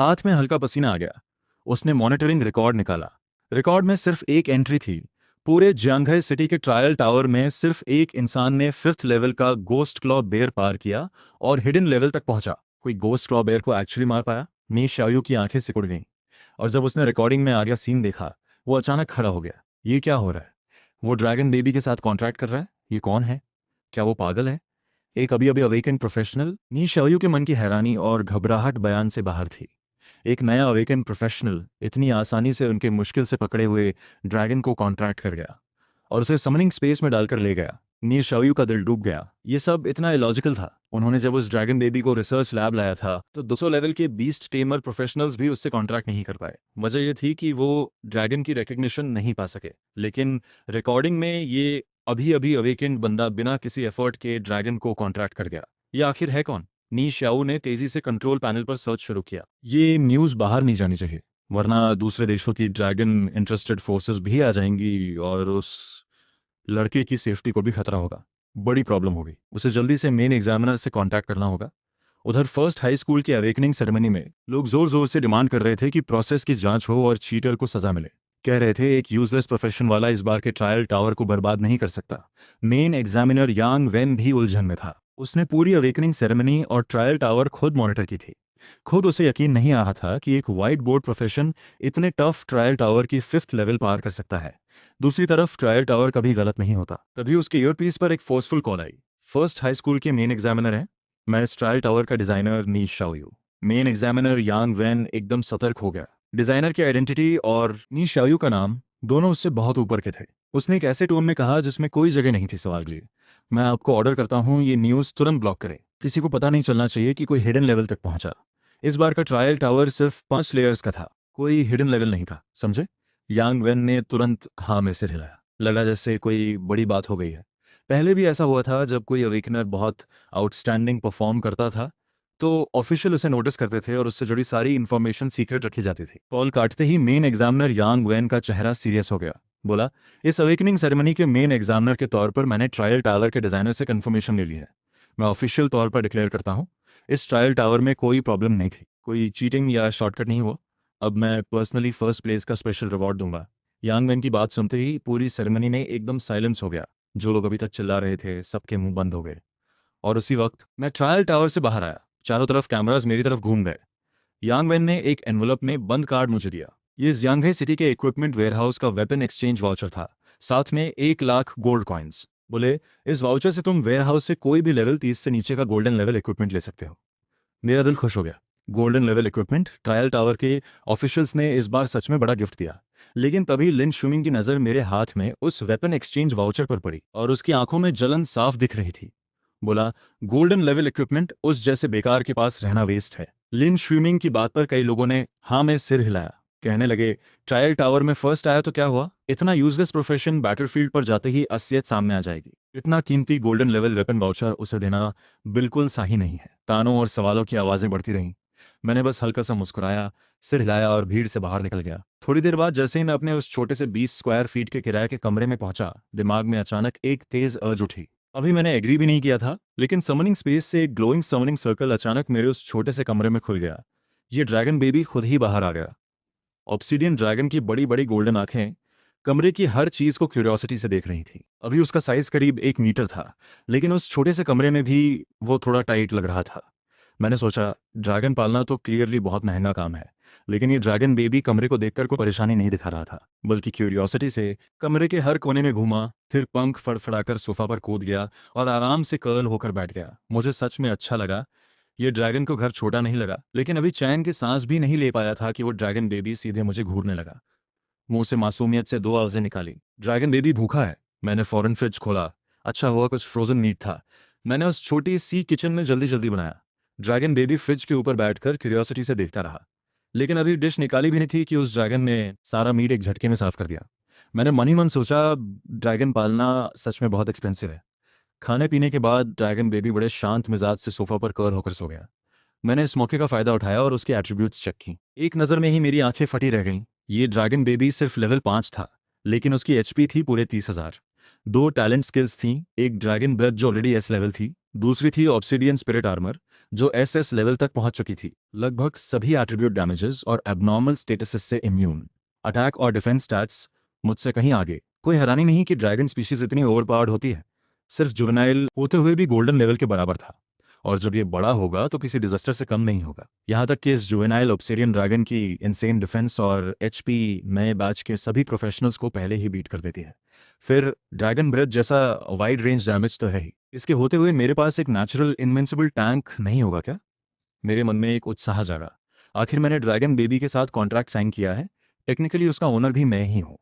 A: हाथ में हल्का पसीना आ गया। उसने मॉनिटरिंग रिकॉर्ड निकाला। रिकॉर्ड में सिर्फ एक एंट्री थी, पूरे जियांगहाई सिटी के ट्रायल टावर में सिर्फ एक इंसान ने 5th लेवल का गोस्ट क्लॉ बेयर पार किया और हिडन लेवल तक पहुंचा। कोई गोस्ट क्लॉ बेयर को एक्चुअली मार पाया? नी शाओयू की आंखें सिकुड़ गईं, और जब उसने रिकॉर्डिंग में आ गया सीन देखा, वो अचानक खड़ा हो गया। ये क्या हो रहा है? वो ड्रैगन बेबी के साथ कॉन्ट्रैक्ट कर रहा है? ये कौन है? क्या वो पागल है? एक अभी अभी अवेकन प्रोफेशनल? नी शाओयू के मन की हैरानी और घबराहट बयान से बाहर थी। एक नया अवेकन प्रोफेशनल इतनी आसानी से उनके मुश्किल से पकड़े हुए ड्रैगन को कॉन्ट्रैक्ट कर गया और उसे समनिंग स्पेस में डालकर ले गया। नी शाओयू का दिल डूब गया। ये सब इतना इलॉजिकल था। उन्होंने जब उस ड्रैगन बेबी को रिसर्च लैब लाया था, तो 200 लेवल के बीस्ट टेमर प्रोफेशनल्स भी उससे कॉन्ट्रैक्ट नहीं कर पाए। वजह यह थी कि वो ड्रैगन की रिकग्निशन नहीं पा सके। लेकिन रिकॉर्डिंग में ये अभी अभी अवेकेंड बंदा बिना किसी एफर्ट के ड्रैगन को कॉन्ट्रैक्ट कर गया। ये आखिर है कौन? नी शाओ ने तेजी से कंट्रोल पैनल पर सर्च शुरू किया। ये न्यूज़ बाहर नहीं जानी चाहिए, वरना दूसरे देशों की ड्रैगन इंटरेस्टेड फोर्सेस भी आ जाएंगी और उस लड़के की सेफ्टी को भी खतरा होगा। बड़ी प्रॉब्लम होगी। उसे जल्दी से मेन एग्जामिनर से कांटेक्ट करना होगा। उधर फर्स्ट हाई स्कूल की अवेकनिंग सेरेमनी में लोग जोर जोर से डिमांड कर रहे थे कि प्रोसेस की जांच हो और चीटर को सजा मिले। कह रहे थे एक यूजलेस प्रोफेशन वाला इस बार के ट्रायल टावर को बर्बाद नहीं कर सकता। मेन एग्जामिनर यांग वेन भी उलझन में था। उसने पूरी अवेकनिंग सेरेमनी और ट्रायल टावर खुद मॉनिटर की थी। खुद उसे यकीन नहीं आ रहा था कि एक वाइट बोर्ड प्रोफेशन इतने टफ ट्रायल टावर की 5th लेवल पार कर सकता है। दूसरी तरफ ट्रायल टावर कभी गलत नहीं होता। तभी उसके ईयरपीस पर एक फोर्सफुल कॉल आई। फर्स्ट हाई स्कूल के मेन एग्जामिनर हैं, मैं इस ट्रायल टावर का डिजाइनर नी शाओयू। मेन एग्जामिनर यांग वैन एकदम सतर्क हो गया। डिजाइनर की आइडेंटिटी और नी शाओयू का नाम दोनों उससे बहुत ऊपर के थे। उसने एक ऐसे टोन में कहा जिसमें कोई जगह नहीं थी सवाल की। मैं आपको ऑर्डर करता हूँ ये न्यूज़ तुरंत ब्लॉक करें। किसी को पता नहीं चलना चाहिए कि कोई हिडन लेवल तक पहुंचा। इस बार का ट्रायल टावर सिर्फ 5 लेयर्स का था, कोई हिडन लेवल नहीं था, समझे? यांग वेन ने तुरंत हाँ में सिर हिलाया। लगा जैसे कोई बड़ी बात हो गई है। पहले भी ऐसा हुआ था जब कोई अवेकनर बहुत आउटस्टैंडिंग परफॉर्म करता था, तो ऑफिशियल उसे नोटिस करते थे और उससे जुड़ी सारी इन्फॉर्मेशन सीक्रेट रखी जाती थी। कॉल काटते ही मेन एग्जामिनर यांग वैन का चेहरा सीरियस हो गया। बोला, इस अवेकनिंग सेरेमनी के मेन एग्जामिनर के तौर पर मैंने ट्रायल टावर के डिज़ाइनर से कंफर्मेशन ले ली है। मैं ऑफिशियल तौर पर डिक्लेयर करता हूँ, इस ट्रायल टावर में कोई प्रॉब्लम नहीं थी, कोई चीटिंग या शॉर्टकट नहीं हुआ। अब मैं पर्सनली फर्स्ट प्लेस का स्पेशल रिवॉर्ड दूंगा। यांग मैन की बात सुनते ही पूरी सेरेमनी में एकदम साइलेंस हो गया। जो लोग अभी तक चिल्ला रहे थे सबके मुंह बंद हो गए। और उसी वक्त मैं ट्रायल टावर से बाहर आया। चारों तरफ कैमरास मेरी तरफ घूम गए। यांग वैन ने एक एनवलप में बंद कार्ड मुझे दिया। ये जियांगहे सिटी के इक्विपमेंट वेयरहाउस का वेपन एक्सचेंज वाउचर था, साथ में 1 लाख गोल्ड कॉइन्स। बोले, इस वाउचर से तुम वेयरहाउस से कोई भी लेवल 30 से नीचे का गोल्डन लेवल इक्विपमेंट ले सकते हो। मेरा दिल खुश हो गया। Golden level equipment, trial tower के ऑफिशियल्स ने इस बार सच में बड़ा गिफ्ट दिया। लेकिन तभी लिन शुमिंग की नज़र मेरे हाथ में उस वेपन एक्सचेंज वाउचर पर पड़ी और उसकी आंखों में जलन साफ दिख रही थी। बोला, गोल्डन लेवल इक्विपमेंट उस जैसे बेकार के पास रहना वेस्ट है। लिन शुमिंग की बात पर कई लोगों ने हाँ में सिर हिलाया। कहने लगे, ट्रायल टावर में फर्स्ट आया तो क्या हुआ, इतना यूजलेस प्रोफेशन बैटलफील्ड पर जाते ही असलियत सामने आ जाएगी। इतना कीमती गोल्डन लेवल वेपन वाउचर उसे देना बिल्कुल सही नहीं है। तानों और सवालों की आवाज़ें बढ़ती रहीं। मैंने बस हल्का सा मुस्कुराया, सिर हिलाया और भीड़ से बाहर निकल गया। थोड़ी देर बाद जैसे ही मैं अपने उस छोटे से 20 स्क्वायर फीट के किराए के कमरे में पहुंचा, दिमाग में अचानक एक तेज अर्ज उठी। अभी मैंने एग्री भी नहीं किया था, लेकिन समनिंग स्पेस से एक ग्लोइंग समनिंग सर्कल अचानक मेरे उस छोटे से कमरे में खुल गया। ये ड्रैगन बेबी खुद ही बाहर आ गया। ऑब्सिडियन ड्रैगन की बड़ी बड़ी गोल्डन आंखें कमरे की हर चीज को क्यूरियोसिटी से देख रही थी। अभी उसका साइज करीब 1 मीटर था, लेकिन उस छोटे से कमरे में भी वो थोड़ा टाइट लग रहा था। मैंने सोचा, ड्रैगन पालना तो क्लियरली बहुत महंगा काम है, लेकिन ये ड्रैगन बेबी कमरे को देखकर कोई परेशानी नहीं दिखा रहा था, बल्कि क्यूरियोसिटी से कमरे के हर कोने में घूमा, फिर पंख फड़फड़ाकर सोफा पर कूद गया और आराम से कर्ल होकर बैठ गया। मुझे सच में अच्छा लगा। ये ड्रैगन को घर छोटा नहीं लगा, लेकिन अभी चैन की सांस भी नहीं ले पाया था कि वो ड्रैगन बेबी सीधे मुझे घूरने लगा। मुंह से मासूमियत से 2 आवाजें निकाली, ड्रैगन बेबी भूखा है। मैंने फौरन फ्रिज खोला। अच्छा हुआ कुछ फ्रोजन मीट था। मैंने उस छोटी सी किचन में जल्दी जल्दी बनाया। ड्रैगन बेबी फ्रिज के ऊपर बैठकर क्यूरियोसिटी से देखता रहा, लेकिन अभी डिश निकाली भी नहीं थी कि उस ड्रैगन ने सारा मीट एक झटके में साफ कर दिया। मैंने मन ही मन सोचा, ड्रैगन पालना सच में बहुत एक्सपेंसिव है। खाने पीने के बाद ड्रैगन बेबी बड़े शांत मिजाज से सोफा पर कर्ल होकर सो गया। मैंने इस मौके का फायदा उठाया और उसके एट्रीब्यूट्स चेक की। एक नज़र में ही मेरी आंखें फटी रह गईं। ये ड्रैगन बेबी सिर्फ लेवल 5 था, लेकिन उसकी एचपी थी पूरे 30,000। 2 टैलेंट स्किल्स थीं, एक ड्रैगन ब्रेथ जो ऑलरेडी एस लेवल थी, दूसरी थी ऑब्सिडियन स्पिरिट आर्मर जो एसएस लेवल तक पहुंच चुकी थी। लगभग सभी एट्रीब्यूट डैमेजेस और एबनॉर्मल स्टेटसेस से इम्यून। अटैक और डिफेंस स्टैट्स मुझसे कहीं आगे। कोई हैरानी नहीं कि ड्रैगन स्पीशीज इतनी ओवरपावर्ड होती है। सिर्फ जुवेनाइल होते हुए भी गोल्डन लेवल के बराबर था, और जब ये बड़ा होगा तो किसी डिजास्टर से कम नहीं होगा। यहाँ तक कि इस जुवेनाइल ऑब्सिडियन ड्रैगन की इनसेन डिफेंस और एचपी नए बैच के सभी प्रोफेशनल्स को पहले ही बीट कर देती है। फिर ड्रैगन ब्रेथ जैसा वाइड रेंज डैमेज तो है ही, इसके होते हुए मेरे पास एक नेचुरल इनविंसिबल टैंक नहीं होगा क्या? मेरे मन में एक उत्साह जागा। आखिर मैंने ड्रैगन बेबी के साथ कॉन्ट्रैक्ट साइन किया है, टेक्निकली उसका ओनर भी मैं ही हूँ।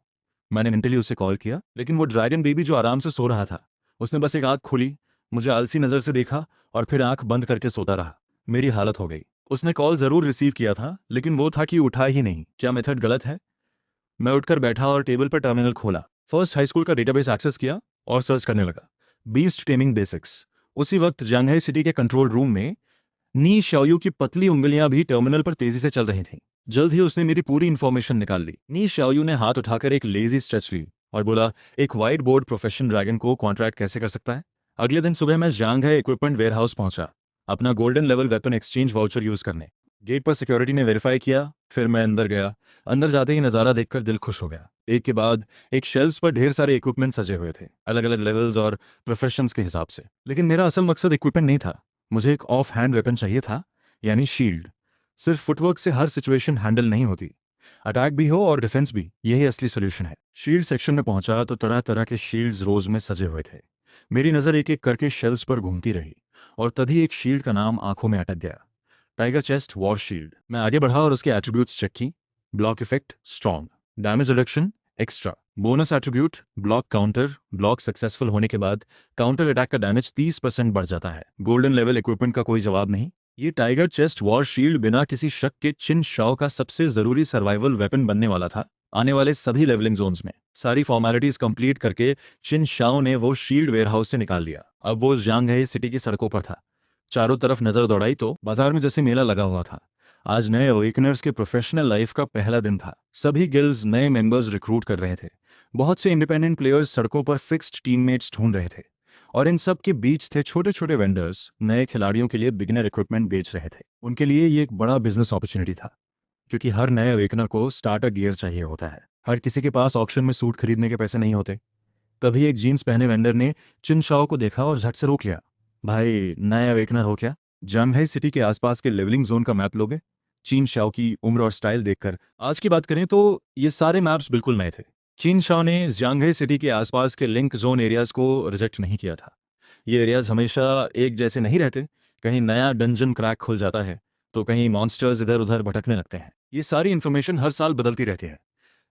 A: मैंने मेंटली उसे कॉल किया, लेकिन वो ड्रैगन बेबी जो आराम से सो रहा था, उसने बस एक आंख खोली, मुझे आलसी नज़र से देखा और फिर आंख बंद करके सोता रहा। मेरी हालत हो गई। उसने कॉल ज़रूर रिसीव किया था, लेकिन वो था कि उठा ही नहीं। क्या मेथड गलत है? मैं उठकर बैठा और टेबल पर टर्मिनल खोला। फर्स्ट हाई स्कूल का डेटाबेस एक्सेस किया और सर्च करने लगा। Beast taming basics. उसी वक्त जांघाई सिटी के कंट्रोल रूम में नी शाओयू की पतली उंगलियां भी टर्मिनल पर तेजी से चल रही थीं। जल्द ही उसने मेरी पूरी इंफॉर्मेशन निकाल ली। नी शाओयू ने हाथ उठाकर एक लेजी स्ट्रेच ली और बोला, एक वाइट बोर्ड प्रोफेशन ड्रैगन को कॉन्ट्रैक्ट कैसे कर सकता है? अगले दिन सुबह मैं जांघाई इक्विपमेंट वेयरहाउस पहुंचा, अपना golden level weapon exchange voucher use करने। गेट पर सिक्योरिटी ने वेरीफाई किया, फिर मैं अंदर गया। अंदर जाते ही नज़ारा देखकर दिल खुश हो गया। एक के बाद एक शेल्फ्स पर ढेर सारे इक्विपमेंट सजे हुए थे, अलग अलग लेवल्स और प्रोफेशंस के हिसाब से। लेकिन मेरा असल मकसद इक्विपमेंट नहीं था, मुझे एक ऑफ हैंड वेपन चाहिए था, यानी शील्ड। सिर्फ फुटवर्क से हर सिचुएशन हैंडल नहीं होती, अटैक भी हो और डिफेंस भी, यही असली सोल्यूशन है। शील्ड सेक्शन में पहुंचा तो तरह तरह के शील्ड्स रोज में सजे हुए थे। मेरी नज़र एक एक करके शेल्फ्स पर घूमती रही और तभी एक शील्ड का नाम आंखों में अटक गया, टाइगर चेस्ट वॉर शील्ड। मैं आगे बढ़ा और उसके एट्रीब्यूट्स चेक की। Block effect strong, damage reduction extra, bonus attribute block counter, block successful होने के बाद काउंटर अटैक का डैमेज 30% बढ़ जाता है। गोल्डन लेवल इक्विपमेंट का कोई जवाब नहीं। ये टाइगर चेस्ट वॉर शील्ड बिना किसी शक के चिन शाओ का सबसे जरूरी सर्वाइवल वेपन बनने वाला था। आने वाले सभी लेवलिंग जोन्स में। सारी फॉर्मेलिटीज कंप्लीट करके चिन शाओ ने वो शील्ड वेयरहाउस से निकाल लिया। अब वो जांगहे सिटी की सड़कों पर था। चारों तरफ नजर दौड़ाई तो बाजार में जैसे मेला लगा हुआ था। आज नए अवेकनर्स के प्रोफेशनल लाइफ का पहला दिन था। सभी गिल्ड्स नए मेंबर्स रिक्रूट कर रहे थे। बहुत से इंडिपेंडेंट प्लेयर्स सड़कों पर फिक्स्ड टीममेट्स ढूंढ रहे थे। और इन सब के बीच थे छोटे छोटे वेंडर्स, नए खिलाड़ियों के लिए बिगिनर इक्विपमेंट बेच रहे थे। उनके लिए ये एक बड़ा बिजनेस अपॉर्चुनिटी था, क्योंकि हर नए अवेकनर को स्टार्टर गियर चाहिए होता है। हर किसी के पास ऑक्शन में सूट खरीदने के पैसे नहीं होते। तभी एक जीन्स पहने वेंडर ने चिन शाओ को देखा और झट से रोक लिया। भाई, नया अवेकनर हो क्या? जांघाई सिटी के आसपास के लेवलिंग जोन का मैप लोगे? चीन शाओ की उम्र और स्टाइल देखकर आज की बात करें तो ये सारे मैप्स बिल्कुल नए थे। चीन शाओ ने जांघाई सिटी के आसपास के लिंक जोन एरियाज को रिजेक्ट नहीं किया था। ये एरियाज हमेशा एक जैसे नहीं रहते। कहीं नया डंजन क्रैक खुल जाता है तो कहीं मॉन्स्टर्स इधर उधर भटकने लगते हैं। ये सारी इन्फॉर्मेशन हर साल बदलती रहती है।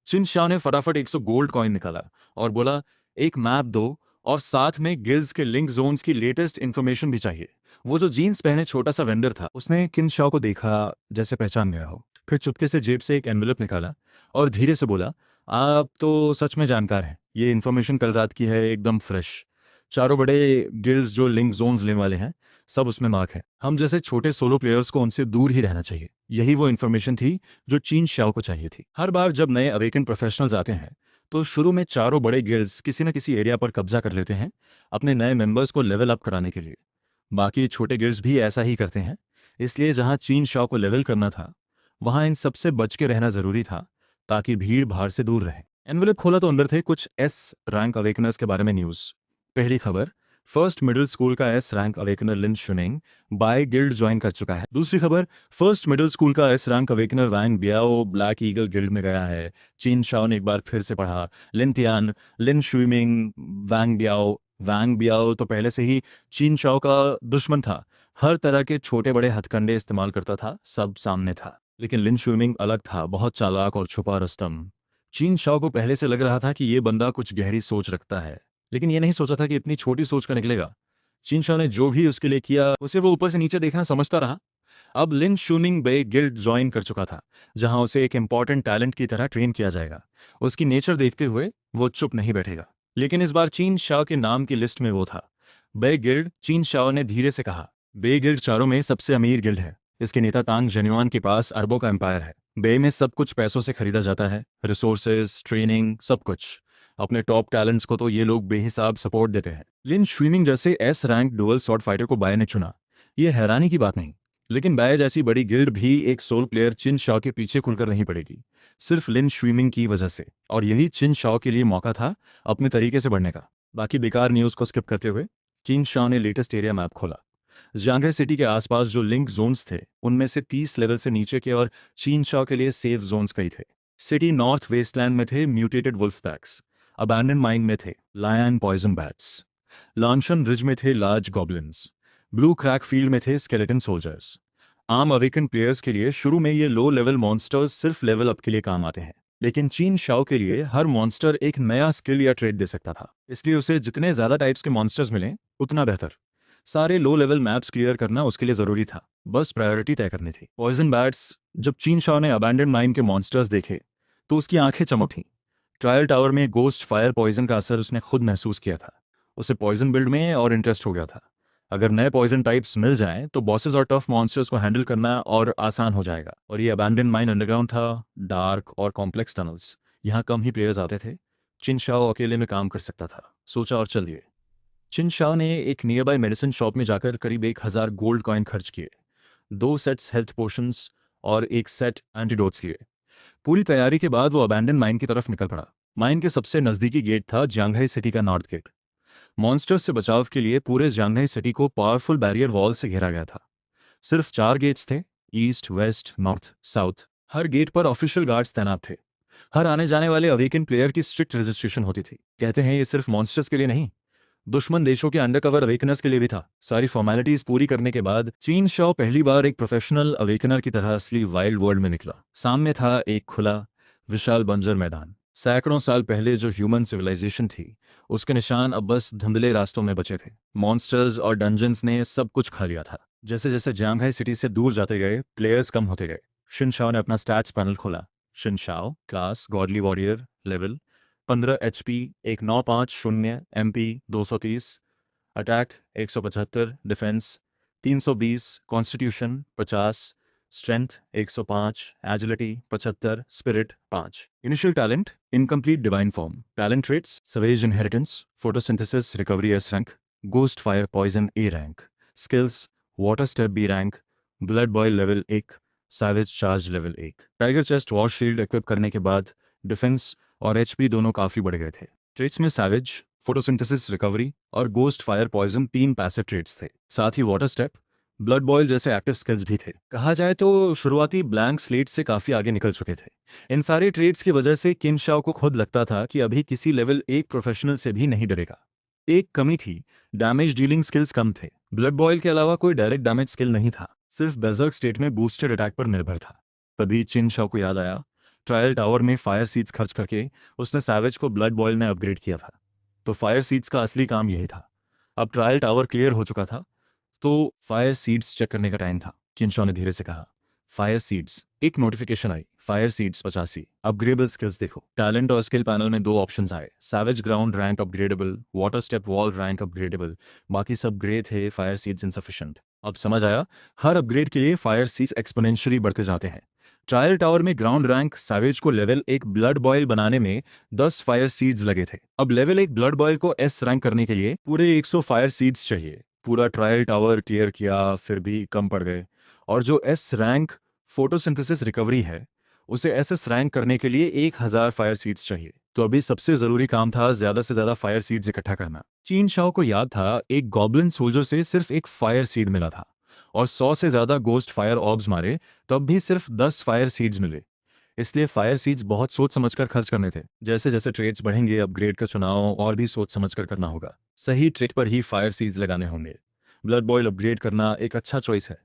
A: चिन शाह ने फटाफट 100 गोल्ड कॉइन निकाला और बोला, एक मैप दो और साथ में गिल्ड्स के लिंक जोन्स की लेटेस्ट इन्फॉर्मेशन भी चाहिए। वो जो जीन्स पहने छोटा सा वेंडर था, उसने किन शाह को देखा जैसे पहचान गया हो। फिर चुपके से जेब से एक एनवेलप निकाला और धीरे से बोला, आप तो सच में जानकार हैं। ये इन्फॉर्मेशन कल रात की है, एकदम फ्रेश। चारों बड़े गिल्ड्स जो लिंक जोन्स लेने वाले हैं, सब उसमें मार्क है। हम जैसे छोटे सोलो प्लेयर्स को उनसे दूर ही रहना चाहिए। यही वो इन्फॉर्मेशन थी जो चीन शाओ को चाहिए थी। हर बार जब नए अवेकन प्रोफेशनल्स आते हैं तो शुरू में चारों बड़े गिल्ड्स किसी न किसी एरिया पर कब्जा कर लेते हैं अपने नए मेंबर्स को लेवल अप कराने के लिए। बाकी छोटे गिल्ड्स भी ऐसा ही करते हैं। इसलिए जहां चीन शाओ को लेवल करना था, वहां इन सबसे बच के रहना जरूरी था, ताकि भीड़ भाड़ से दूर रहे। एनवेलप खोला तो अंदर थे कुछ एस रैंक अवेकनर्स के बारे में न्यूज़। पहली खबर, फर्स्ट मिडिल स्कूल का एस रैंक अवेकनर लिन शुनिंग बाय गिल्ड ज्वाइन कर चुका है। दूसरी खबर, फर्स्ट मिडिल स्कूल का एस रैंक अवेकनर वैंग बियाओ ब्लैक ईगल गिल्ड में गया है। चीन शाओ ने एक बार फिर से पढ़ा, लिन तियान, लिन शुइमिंग, वैंग बियाओ। वैंग बियाओ तो पहले से ही चीन शाओ का दुश्मन था। हर तरह के छोटे बड़े हथकंडे इस्तेमाल करता था, सब सामने था। लेकिन लिन शुइमिंग अलग था, बहुत चालाक और छुपा रुस्तम। चीन शाओ को पहले से लग रहा था कि ये बंदा कुछ गहरी सोच रखता है, लेकिन ये नहीं सोचा था कि इतनी छोटी सोच का निकलेगा। चिन शाह ने जो भी उसके लिए किया, उसे वो ऊपर से नीचे देखना समझता रहा। अब लिन शूनिंग बे गिल्ड ज्वाइन कर चुका था, जहां उसे एक इंपॉर्टेंट टैलेंट की तरह ट्रेन किया जाएगा। उसकी नेचर देखते हुए वो चुप नहीं बैठेगा। लेकिन इस बार चीन शाह के नाम की लिस्ट में वो था, बे गिल्ड। चीन शाह ने धीरे से कहा, बे गिल्ड चारों में सबसे अमीर गिल्ड है। इसके नेता तांग जेन्युआन के पास अरबों का एम्पायर है। बे में सब कुछ पैसों से खरीदा जाता है, रिसोर्सेज, ट्रेनिंग, सब कुछ। अपने टॉप टैलेंट्स को तो ये लोग बेहिसाब सपोर्ट देते हैं। लिन स्विमिंग जैसे S rank dual shot fighter को बाय ने चुना, ये हैरानी की बात नहीं। लेकिन बाय जैसी बड़ी गिल्ड भी एक सोल प्लेयर चिन शाओ के पीछे खुलकर नहीं पड़ेगी, सिर्फ लिन स्विमिंग की वजह से। और यही चिन शाओ के लिए मौका था अपने तरीके से बढ़ने का। बाकी बेकार न्यूज़ को स्किप करते हुए चिन शाओ ने लेटेस्ट एरिया मैप खोला। जांघे सिटी के आसपास जो लिंक जोन्स थे, उनमें से 30 लेवल से नीचे के और चीन शाओ के लिए सेफ जोन्स कई थे। सिटी नॉर्थ वेस्टलैंड में थे mutated wolf packs, abandon mine में थे लायन पॉइजन बैट्स, लॉन्शन रिज में थे large goblins, blue crack field में थे स्केलेटन सोल्जर्स। आम अवेकन प्लेयर्स के लिए शुरू में ये लो लेवल मॉन्स्टर्स सिर्फ लेवल अप के लिए काम आते हैं, लेकिन चीन शाओ के लिए हर मॉन्स्टर एक नया स्किल या ट्रेड दे सकता था। इसलिए उसे जितने ज्यादा टाइप्स के मॉन्स्टर्स मिले उतना बेहतर। सारे लो लेवल मैप्स क्लियर करना उसके लिए जरूरी था, बस प्रायोरिटी तय करनी थी। पॉइजन बैट्स, जब चीन शाओ ने अबैंडन माइन के मॉन्स्टर्स देखे तो उसकी आंखें चमक उठी। ट्रायल टावर में गोस्ट फायर पॉइजन का असर उसने खुद महसूस किया था। उसे पॉइजन बिल्ड में और इंटरेस्ट हो गया था। अगर नए पॉइजन टाइप्स मिल जाएं तो बॉसेस और टफ मॉन्स्टर्स को हैंडल करना और आसान हो जाएगा। और ये अबैंडन माइन अंडरग्राउंड था, डार्क और कॉम्प्लेक्स टनल्स, यहाँ कम ही प्लेयर्स आते थे। चिन शाओ अकेले में काम कर सकता था। सोचा और चल दिए। चिन शाओ ने एक नियर बाय मेडिसिन शॉप में जाकर करीब 1000 गोल्ड कॉइन खर्च किए, 2 सेट्स हेल्थ पोशंस और एक सेट एंटीडोट्स लिए। पूरी तैयारी के बाद वो अबैंडन माइन की तरफ निकल पड़ा। माइन के सबसे नज़दीकी गेट था जांघाई सिटी का नॉर्थ गेट। मॉन्स्टर्स से बचाव के लिए पूरे जांघाई सिटी को पावरफुल बैरियर वॉल से घेरा गया था। सिर्फ 4 गेट्स थे, ईस्ट, वेस्ट, नॉर्थ, साउथ। हर गेट पर ऑफिशियल गार्ड्स तैनात थे। हर आने जाने वाले अवेकन प्लेयर की स्ट्रिक्ट रजिस्ट्रेशन होती थी। कहते हैं ये सिर्फ मॉन्स्टर्स के लिए नहीं, दुश्मन देशों के अंडरकवर अवेकनर्स के लिए भी था। सारी फॉर्मेलिटीज पूरी करने के बाद चीन शाओ पहली बार एक प्रोफेशनल अवेकनर की तरह असली वाइल्ड वर्ल्ड में निकला। सामने था एक खुला विशाल बंजर मैदान। सैकड़ों साल पहले जो ह्यूमन सिविलाइजेशन थी, उसके निशान अब बस धुंधले रास्तों में बचे थे। मॉन्स्टर्स और डंजन्स ने सब कुछ खा लिया था। जैसे जैसे जांघाई सिटी से दूर जाते गए, प्लेयर्स कम होते गए। शिन शाओ ने अपना स्टैट्स पैनल खोला। Shinshao class godly warrior level 15 HP, 1950 MP 230, attack 175, defence 320, constitution 50, strength 105, agility 75, spirit 5। Initial talent incomplete divine form. Talent traits savage inheritance, photosynthesis recovery S rank, ghost fire poison A rank. Skills water step B rank, blood boil level 1, savage charge level 1। Tiger chest war shield equip करने के बाद defence और HP दोनों काफ़ी बढ़ गए थे। Traits में सैवेज, फोटोसिंथेसिस रिकवरी और ghost fire poison 3 passive traits थे। साथ ही वाटर स्टेप, ब्लड बॉयल जैसे एक्टिव स्किल्स भी थे। कहा जाए तो शुरुआती ब्लैंक स्लेट से काफ़ी आगे निकल चुके थे। इन सारे ट्रेट्स की वजह से किन शाओ को खुद लगता था कि अभी किसी लेवल 1 प्रोफेशनल से भी नहीं डरेगा। एक कमी थी, डैमेज डीलिंग स्किल्स कम थे। ब्लड बॉयल के अलावा कोई डायरेक्ट डैमेज स्किल नहीं था, सिर्फ बेजर्क स्टेट में बूस्टेड अटैक पर निर्भर था। तभी चिन शाओ को याद आया, ट्रायल टावर में फायर सीड्स खर्च करके उसने सैवेज को ब्लड बॉयल में अपग्रेड किया था। तो फायर सीड्स का असली काम यही था। अब ट्रायल टावर क्लियर हो चुका था, तो फायर सीड्स चेक करने का टाइम था। चिन शाओ ने धीरे से कहा, फायर सीड्स। एक नोटिफिकेशन आई, फायर सीड्स 85, अपग्रेडेबल स्किल्स देखो। टैलेंट और स्किल पैनल में 2 ऑप्शंस आए, savage ground rank upgradable, water step wall rank upgradable. बाकी सब ग्रे थे, फायर सीड्स इनसफिशिएंट। अब समझ आया, हर अपग्रेड के लिए फायर सीड्स एक्सपोनेंशियली बढ़ते जाते हैं। ट्रायल टावर में ग्राउंड रैंक सैवेज को लेवल 1 ब्लड बॉयल बनाने में 10 फायर सीड्स लगे थे। अब लेवल 1 ब्लड बॉयल को एस रैंक करने के लिए पूरे 100 फायर सीड्स चाहिए। पूरा ट्रायल टावर क्लियर किया, फिर भी कम पड़ गए। और जो एस रैंक फोटोसिंथेसिस रिकवरी है, उसे एसएस रैंक करने के लिए 1000 फायर सीड्स चाहिए। तो अभी सबसे जरूरी काम था ज्यादा से ज्यादा फायर सीड्स इकट्ठा करना। चीन शाओ को याद था, एक गॉब्लिन सोल्जर से सिर्फ एक फायर सीड मिला था, और 100 से ज्यादा गोस्ट फायर ऑब्स मारे तब भी सिर्फ 10 फायर सीड्स मिले। इसलिए फायर सीड्स बहुत सोच समझकर खर्च करने थे। जैसे जैसे ट्रेड्स बढ़ेंगे, अपग्रेड का चुनाव और भी सोच समझकर करना होगा। सही ट्रेड पर ही फायर सीड्स लगाने होंगे। ब्लड बॉयल अपग्रेड करना एक अच्छा चॉइस है।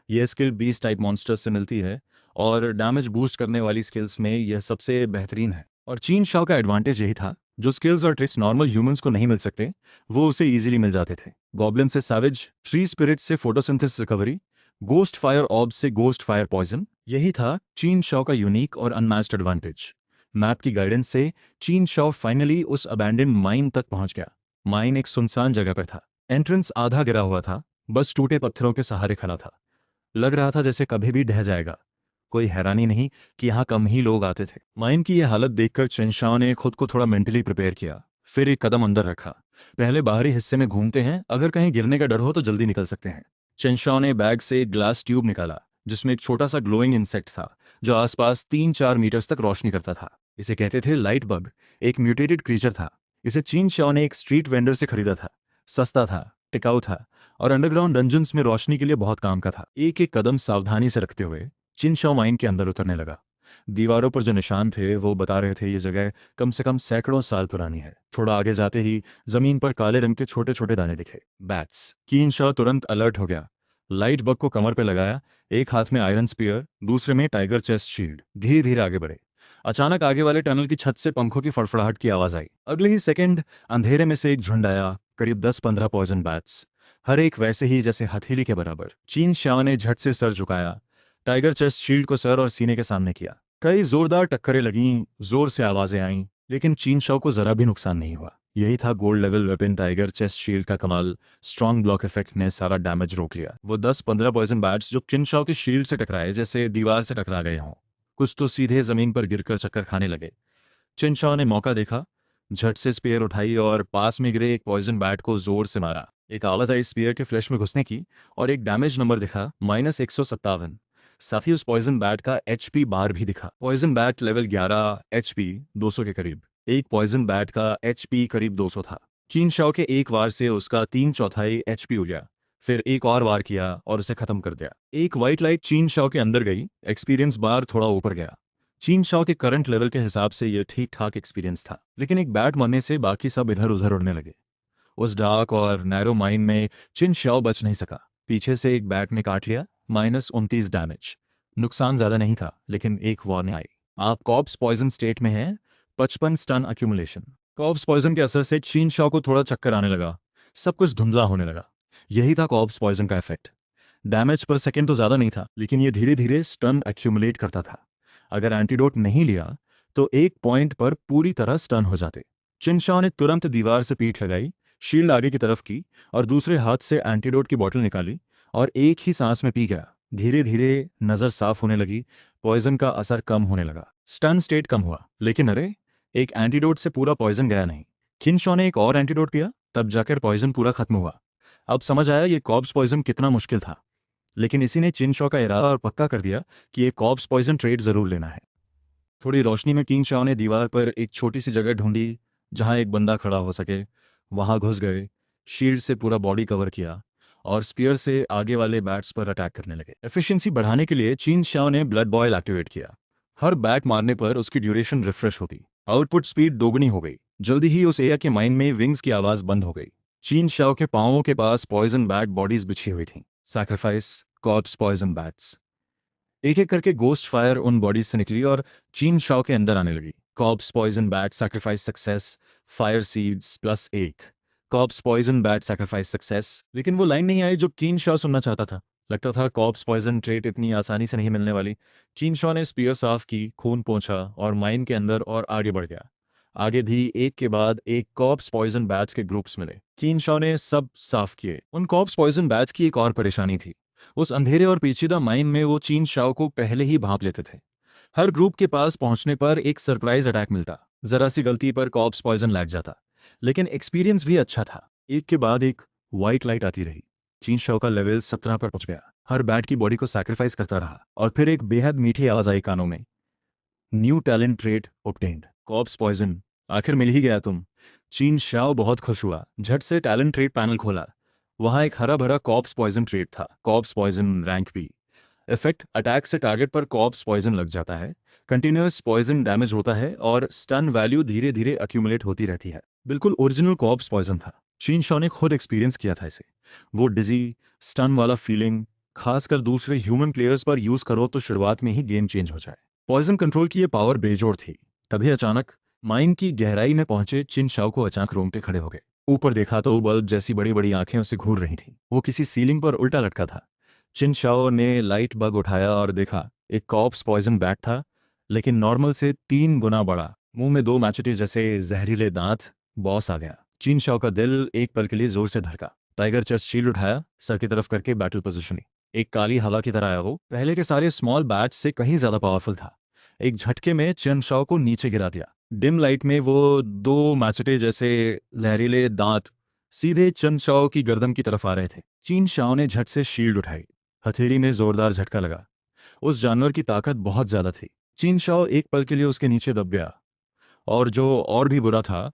A: यह स्किल 20 टाइप मॉन्स्टर्स से मिलती है, और डैमेज बूस्ट करने वाली स्किल्स में यह सबसे बेहतरीन है। और चीन शाओ का एडवांटेज यही था, जो स्किल्स और ट्रिक्स नॉर्मल ह्यूमंस को नहीं मिल सकते, वो उसे इजीली मिल जाते थे। गॉब्लिन से सैवेज, ट्री स्पिरिट से फोटोसिंथेसिस रिकवरी, गोस्ट फायर ऑब से गोस्ट फायर पॉइजन। यही था चीन शाओ का यूनिक और अनमैच्ड एडवांटेज। मैप की गाइडेंस से चीन शाओ फाइनली उस अबैंडन्ड माइन तक पहुंच गया। माइन एक सुनसान जगह पर था। एंट्रेंस आधा गिरा हुआ था, बस टूटे पत्थरों के सहारे खड़ा था। लग रहा था जैसे कभी भी ढह जाएगा। कोई हैरानी नहीं कि यहाँ कम ही लोग आते थे। माइन की यह हालत देखकर चिन शाओ ने खुद को थोड़ा मेंटली प्रिपेयर किया। फिर एक कदम अंदर रखा। पहले बाहरी हिस्से में घूमते हैं, अगर कहीं गिरने का डर हो तो जल्दी निकल सकते हैं। चिन शाओ ने बैग से एक ग्लास ट्यूब निकाला, जिसमें एक छोटा सा ग्लोइंग इंसेक्ट था, जो आसपास 3-4 मीटर्स तक रोशनी करता था। इसे कहते थे लाइट बग। एक म्यूटेटेड क्रीचर था। इसे चिन शाओ ने एक स्ट्रीट वेंडर से खरीदा था। सस्ता था, टिकाऊ था, और अंडरग्राउंड डंजन्स में रोशनी के लिए बहुत काम का था। एक एक कदम सावधानी से रखते हुए चिन शाओ माइन के अंदर उतरने लगा। दीवारों पर जो निशान थे वो बता रहे थे ये जगह कम से कम सैकड़ों साल पुरानी है। थोड़ा आगे जाते ही जमीन पर काले रंग के छोटे छोटे दाने दिखे, बैट्स। चिन शाओ तुरंत अलर्ट हो गया। लाइट बग को कमर पर लगाया, एक हाथ में आयरन स्पीयर, दूसरे में टाइगर चेस्ट शील्ड। धीरे धीरे आगे बढ़े। अचानक आगे वाले टनल की छत से पंखों की फड़फड़ाहट की आवाज आई। अगले ही सेकंड अंधेरे में से एक झुंड आया, करीब 10-15 पॉइजन बैट्स, हर एक वैसे ही जैसे हथेली के बराबर। चिन शाओ ने झट से सर झुकाया, टाइगर चेस्ट शील्ड को सर और सीने के सामने किया। कई जोरदार टक्करें लगीं, जोर से आवाजें आईं, लेकिन चिन शाओ को जरा भी नुकसान नहीं हुआ। यही था gold level weapon tiger chest shield का कमाल। स्ट्रॉन्ग ब्लॉक इफेक्ट ने सारा डैमेज रोक लिया। वो 10-15 पॉइजन बैट्स जो चिन शाओ की शील्ड से टकराए जैसे दीवार से टकरा गए हों, कुछ तो सीधे जमीन पर गिरकर चक्कर खाने लगे। चिन शाओ ने मौका देखा, झट से स्पीयर उठाई और पास में गिरे एक पॉइजन बैट को जोर से मारा। एक आवाज आई स्पीयर के फ्लैश में घुसने की, और एक डैमेज नंबर दिखा, -157। साथ ही उस पॉइजन बैट का HP बार भी दिखा। पॉइजन बैट लेवल 11, HP 200 के करीब। एक पॉइजन बैट का HP करीब 200 था। चिन शाओ के एक वार से उसका 3/4 HP उड़ गया। फिर एक और वार किया और उसे खत्म कर दिया। एक व्हाइट लाइट चिन शाओ के अंदर गई, एक्सपीरियंस बार थोड़ा ऊपर गया। चिन शाओ के करंट लेवल के हिसाब से यह ठीक ठाक एक्सपीरियंस था, लेकिन एक बैट मरने से बाकी सब इधर उधर उड़ने लगे। उस डार्क और नैरो माइन में चिन शाओ बच नहीं सका। पीछे से एक बैट ने काट लिया, -29 डैमेज। नुकसान ज्यादा नहीं था, लेकिन एक वार्निंग आई। आप कॉर्प्स पॉइजन स्टेट में हैं, 55 स्टन अक्यूमुलेशन। कॉर्प्स पॉइजन के असर से चिन शाओ को थोड़ा चक्कर आने लगा, सब कुछ धुंधला होने लगा। यही था कॉर्प्स पॉइजन का इफेक्ट। डैमेज पर सेकेंड तो ज्यादा नहीं था, लेकिन ये धीरे धीरे स्टन अक्यूमुलेट करता था। अगर एंटीडोट नहीं लिया तो एक पॉइंट पर पूरी तरह स्टन हो जाते। चिनशाओ ने तुरंत दीवार से पीठ लगाई, शील्ड आगे की तरफ की और दूसरे हाथ से एंटीडोट की बोतल निकाली और एक ही सांस में पी गया। धीरे धीरे नज़र साफ होने लगी, पॉइजन का असर कम होने लगा, स्टन स्टेट कम हुआ। लेकिन अरे, एक एंटीडोट से पूरा पॉइजन गया नहीं। खिनशॉ ने एक और एंटीडोट पिया, तब जाकर पॉइजन पूरा खत्म हुआ। अब समझ आया ये कॉर्प्स पॉइजन कितना मुश्किल था। लेकिन इसी ने चिनशॉ का इरादा और पक्का कर दिया कि ये कॉर्प्स पॉइजन ट्रेड जरूर लेना है। थोड़ी रोशनी में किंगशाओ ने दीवार पर एक छोटी सी जगह ढूंढी जहां एक बंदा खड़ा हो सके। वहां घुस गए, शील्ड से पूरा बॉडी कवर किया और स्पीयर से आगे वाले बैट्स पर अटैक करने लगे। एफिशिएंसी बढ़ाने के लिए चीन शाओ ने ब्लड बॉयल एक्टिवेट किया। हर बैट मारने पर उसकी ड्यूरेशन रिफ्रेश होती, आउटपुट स्पीड दोगुनी हो गई। जल्दी ही उस एयर के माइंड में विंग्स की आवाज़ बंद हो गई। चीन शाओ के पांवों के पास पॉइजन बैट बॉडीज बिछी हुई थीं। Sacrifice, corpse poison bats. एक एक करके गोस्ट फायर उन बॉडीज से निकली और चीन शाओ के अंदर आने लगी। Corpse poison bat sacrifice success, fire seeds plus एक। Corpse poison bat sacrifice success. लेकिन वो लाइन नहीं आई जो चीन शाओ सुनना चाहता था। लगता था कॉर्प्स पॉइजन ट्रेट इतनी आसानी से नहीं मिलने वाली। चीन शाओ ने स्पीयर साफ की, खून पोंछा और माइन के अंदर और आगे बढ़ गया। आगे भी एक के बाद एक कॉर्प्स पॉइजन बैट्स के ग्रुप्स मिले। चीन शाओ ने सब साफ किए। उन कॉर्प्स पॉइजन बैट्स की एक और परेशानी थी। उस अंधेरे और पेचीदा माइन में वो चीन शाओ को पहले ही भांप लेते थे। हर ग्रुप के पास पहुंचने पर एक सरप्राइज अटैक मिलता। जरा सी गलती पर कॉप्स पॉइजन लग जाता। लेकिन एक्सपीरियंस भी अच्छा था। एक के बाद एक वाइट लाइट आती रही। चीन शाओ का लेवल 17 पर पहुंच गया। हर बैट की बॉडी को सैक्रिफाइस करता रहा और फिर एक बेहद मीठी आवाज आई कानों में, new talent trait obtained, corpse poison, आखिर मिल ही गया तुम। चीन शाओ बहुत खुश हुआ, झट से टैलेंट ट्रेड पैनल खोला। वहां एक हरा भरा कॉप्स पॉइजन ट्रेड था। Corpse poison rank B. Effect, attack से टारगेट पर कॉप्स पॉइजन लग जाता है, कंटिन्यूस पॉइजन डैमेज होता है और स्टन वैल्यू धीरे धीरे अक्यूमुलेट होती रहती है। बिल्कुल ओरिजिनल कॉप्स पॉइजन था। चीन शॉ ने खुद एक्सपीरियंस किया था इसे। वो डिजी, स्टन वाला फीलिंग, खासकर दूसरे ह्यूमन प्लेयर्स पर यूज करो तो शुरुआत में ही गेम चेंज हो जाए। पॉइजन कंट्रोल की ये पावर बेजोड़ थी। तभी अचानक माइन की गहराई में पहुंचे चिन शाओ को अचानक रोंगटे खड़े हो गए। ऊपर देखा तो बल्ब जैसी बड़ी बड़ी आंखें उसे घूर रही थीं। वो किसी सीलिंग पर उल्टा लटका था। चिन शाओ ने लाइट बग उठाया और देखा, एक कॉप्स पॉइजन बैट था, लेकिन नॉर्मल से 3 गुना बड़ा। मुंह में 2 मैचेटे जैसे जहरीले दांत। बॉस आ गया। चिन शाओ का दिल एक पल के लिए जोर से धड़का। टाइगर चेस्ट शील्ड उठाया, सर की तरफ करके बैटल पोजिशन। एक काली हवा की तरह आया वो, पहले के सारे स्मॉल बैट से कहीं ज्यादा पावरफुल था। एक झटके में चिन शाओ को नीचे गिरा दिया। डिम लाइट में वो 2 मैचेटे जैसे जहरीले दांत सीधे चिन शाओ की गर्दन की तरफ आ रहे थे। चीन शाओ ने झट से शील्ड उठाई। हथेली में जोरदार झटका लगा। उस जानवर की ताकत बहुत ज्यादा थी। चीन शाओ एक पल के लिए उसके नीचे दब गया। और जो और भी बुरा था,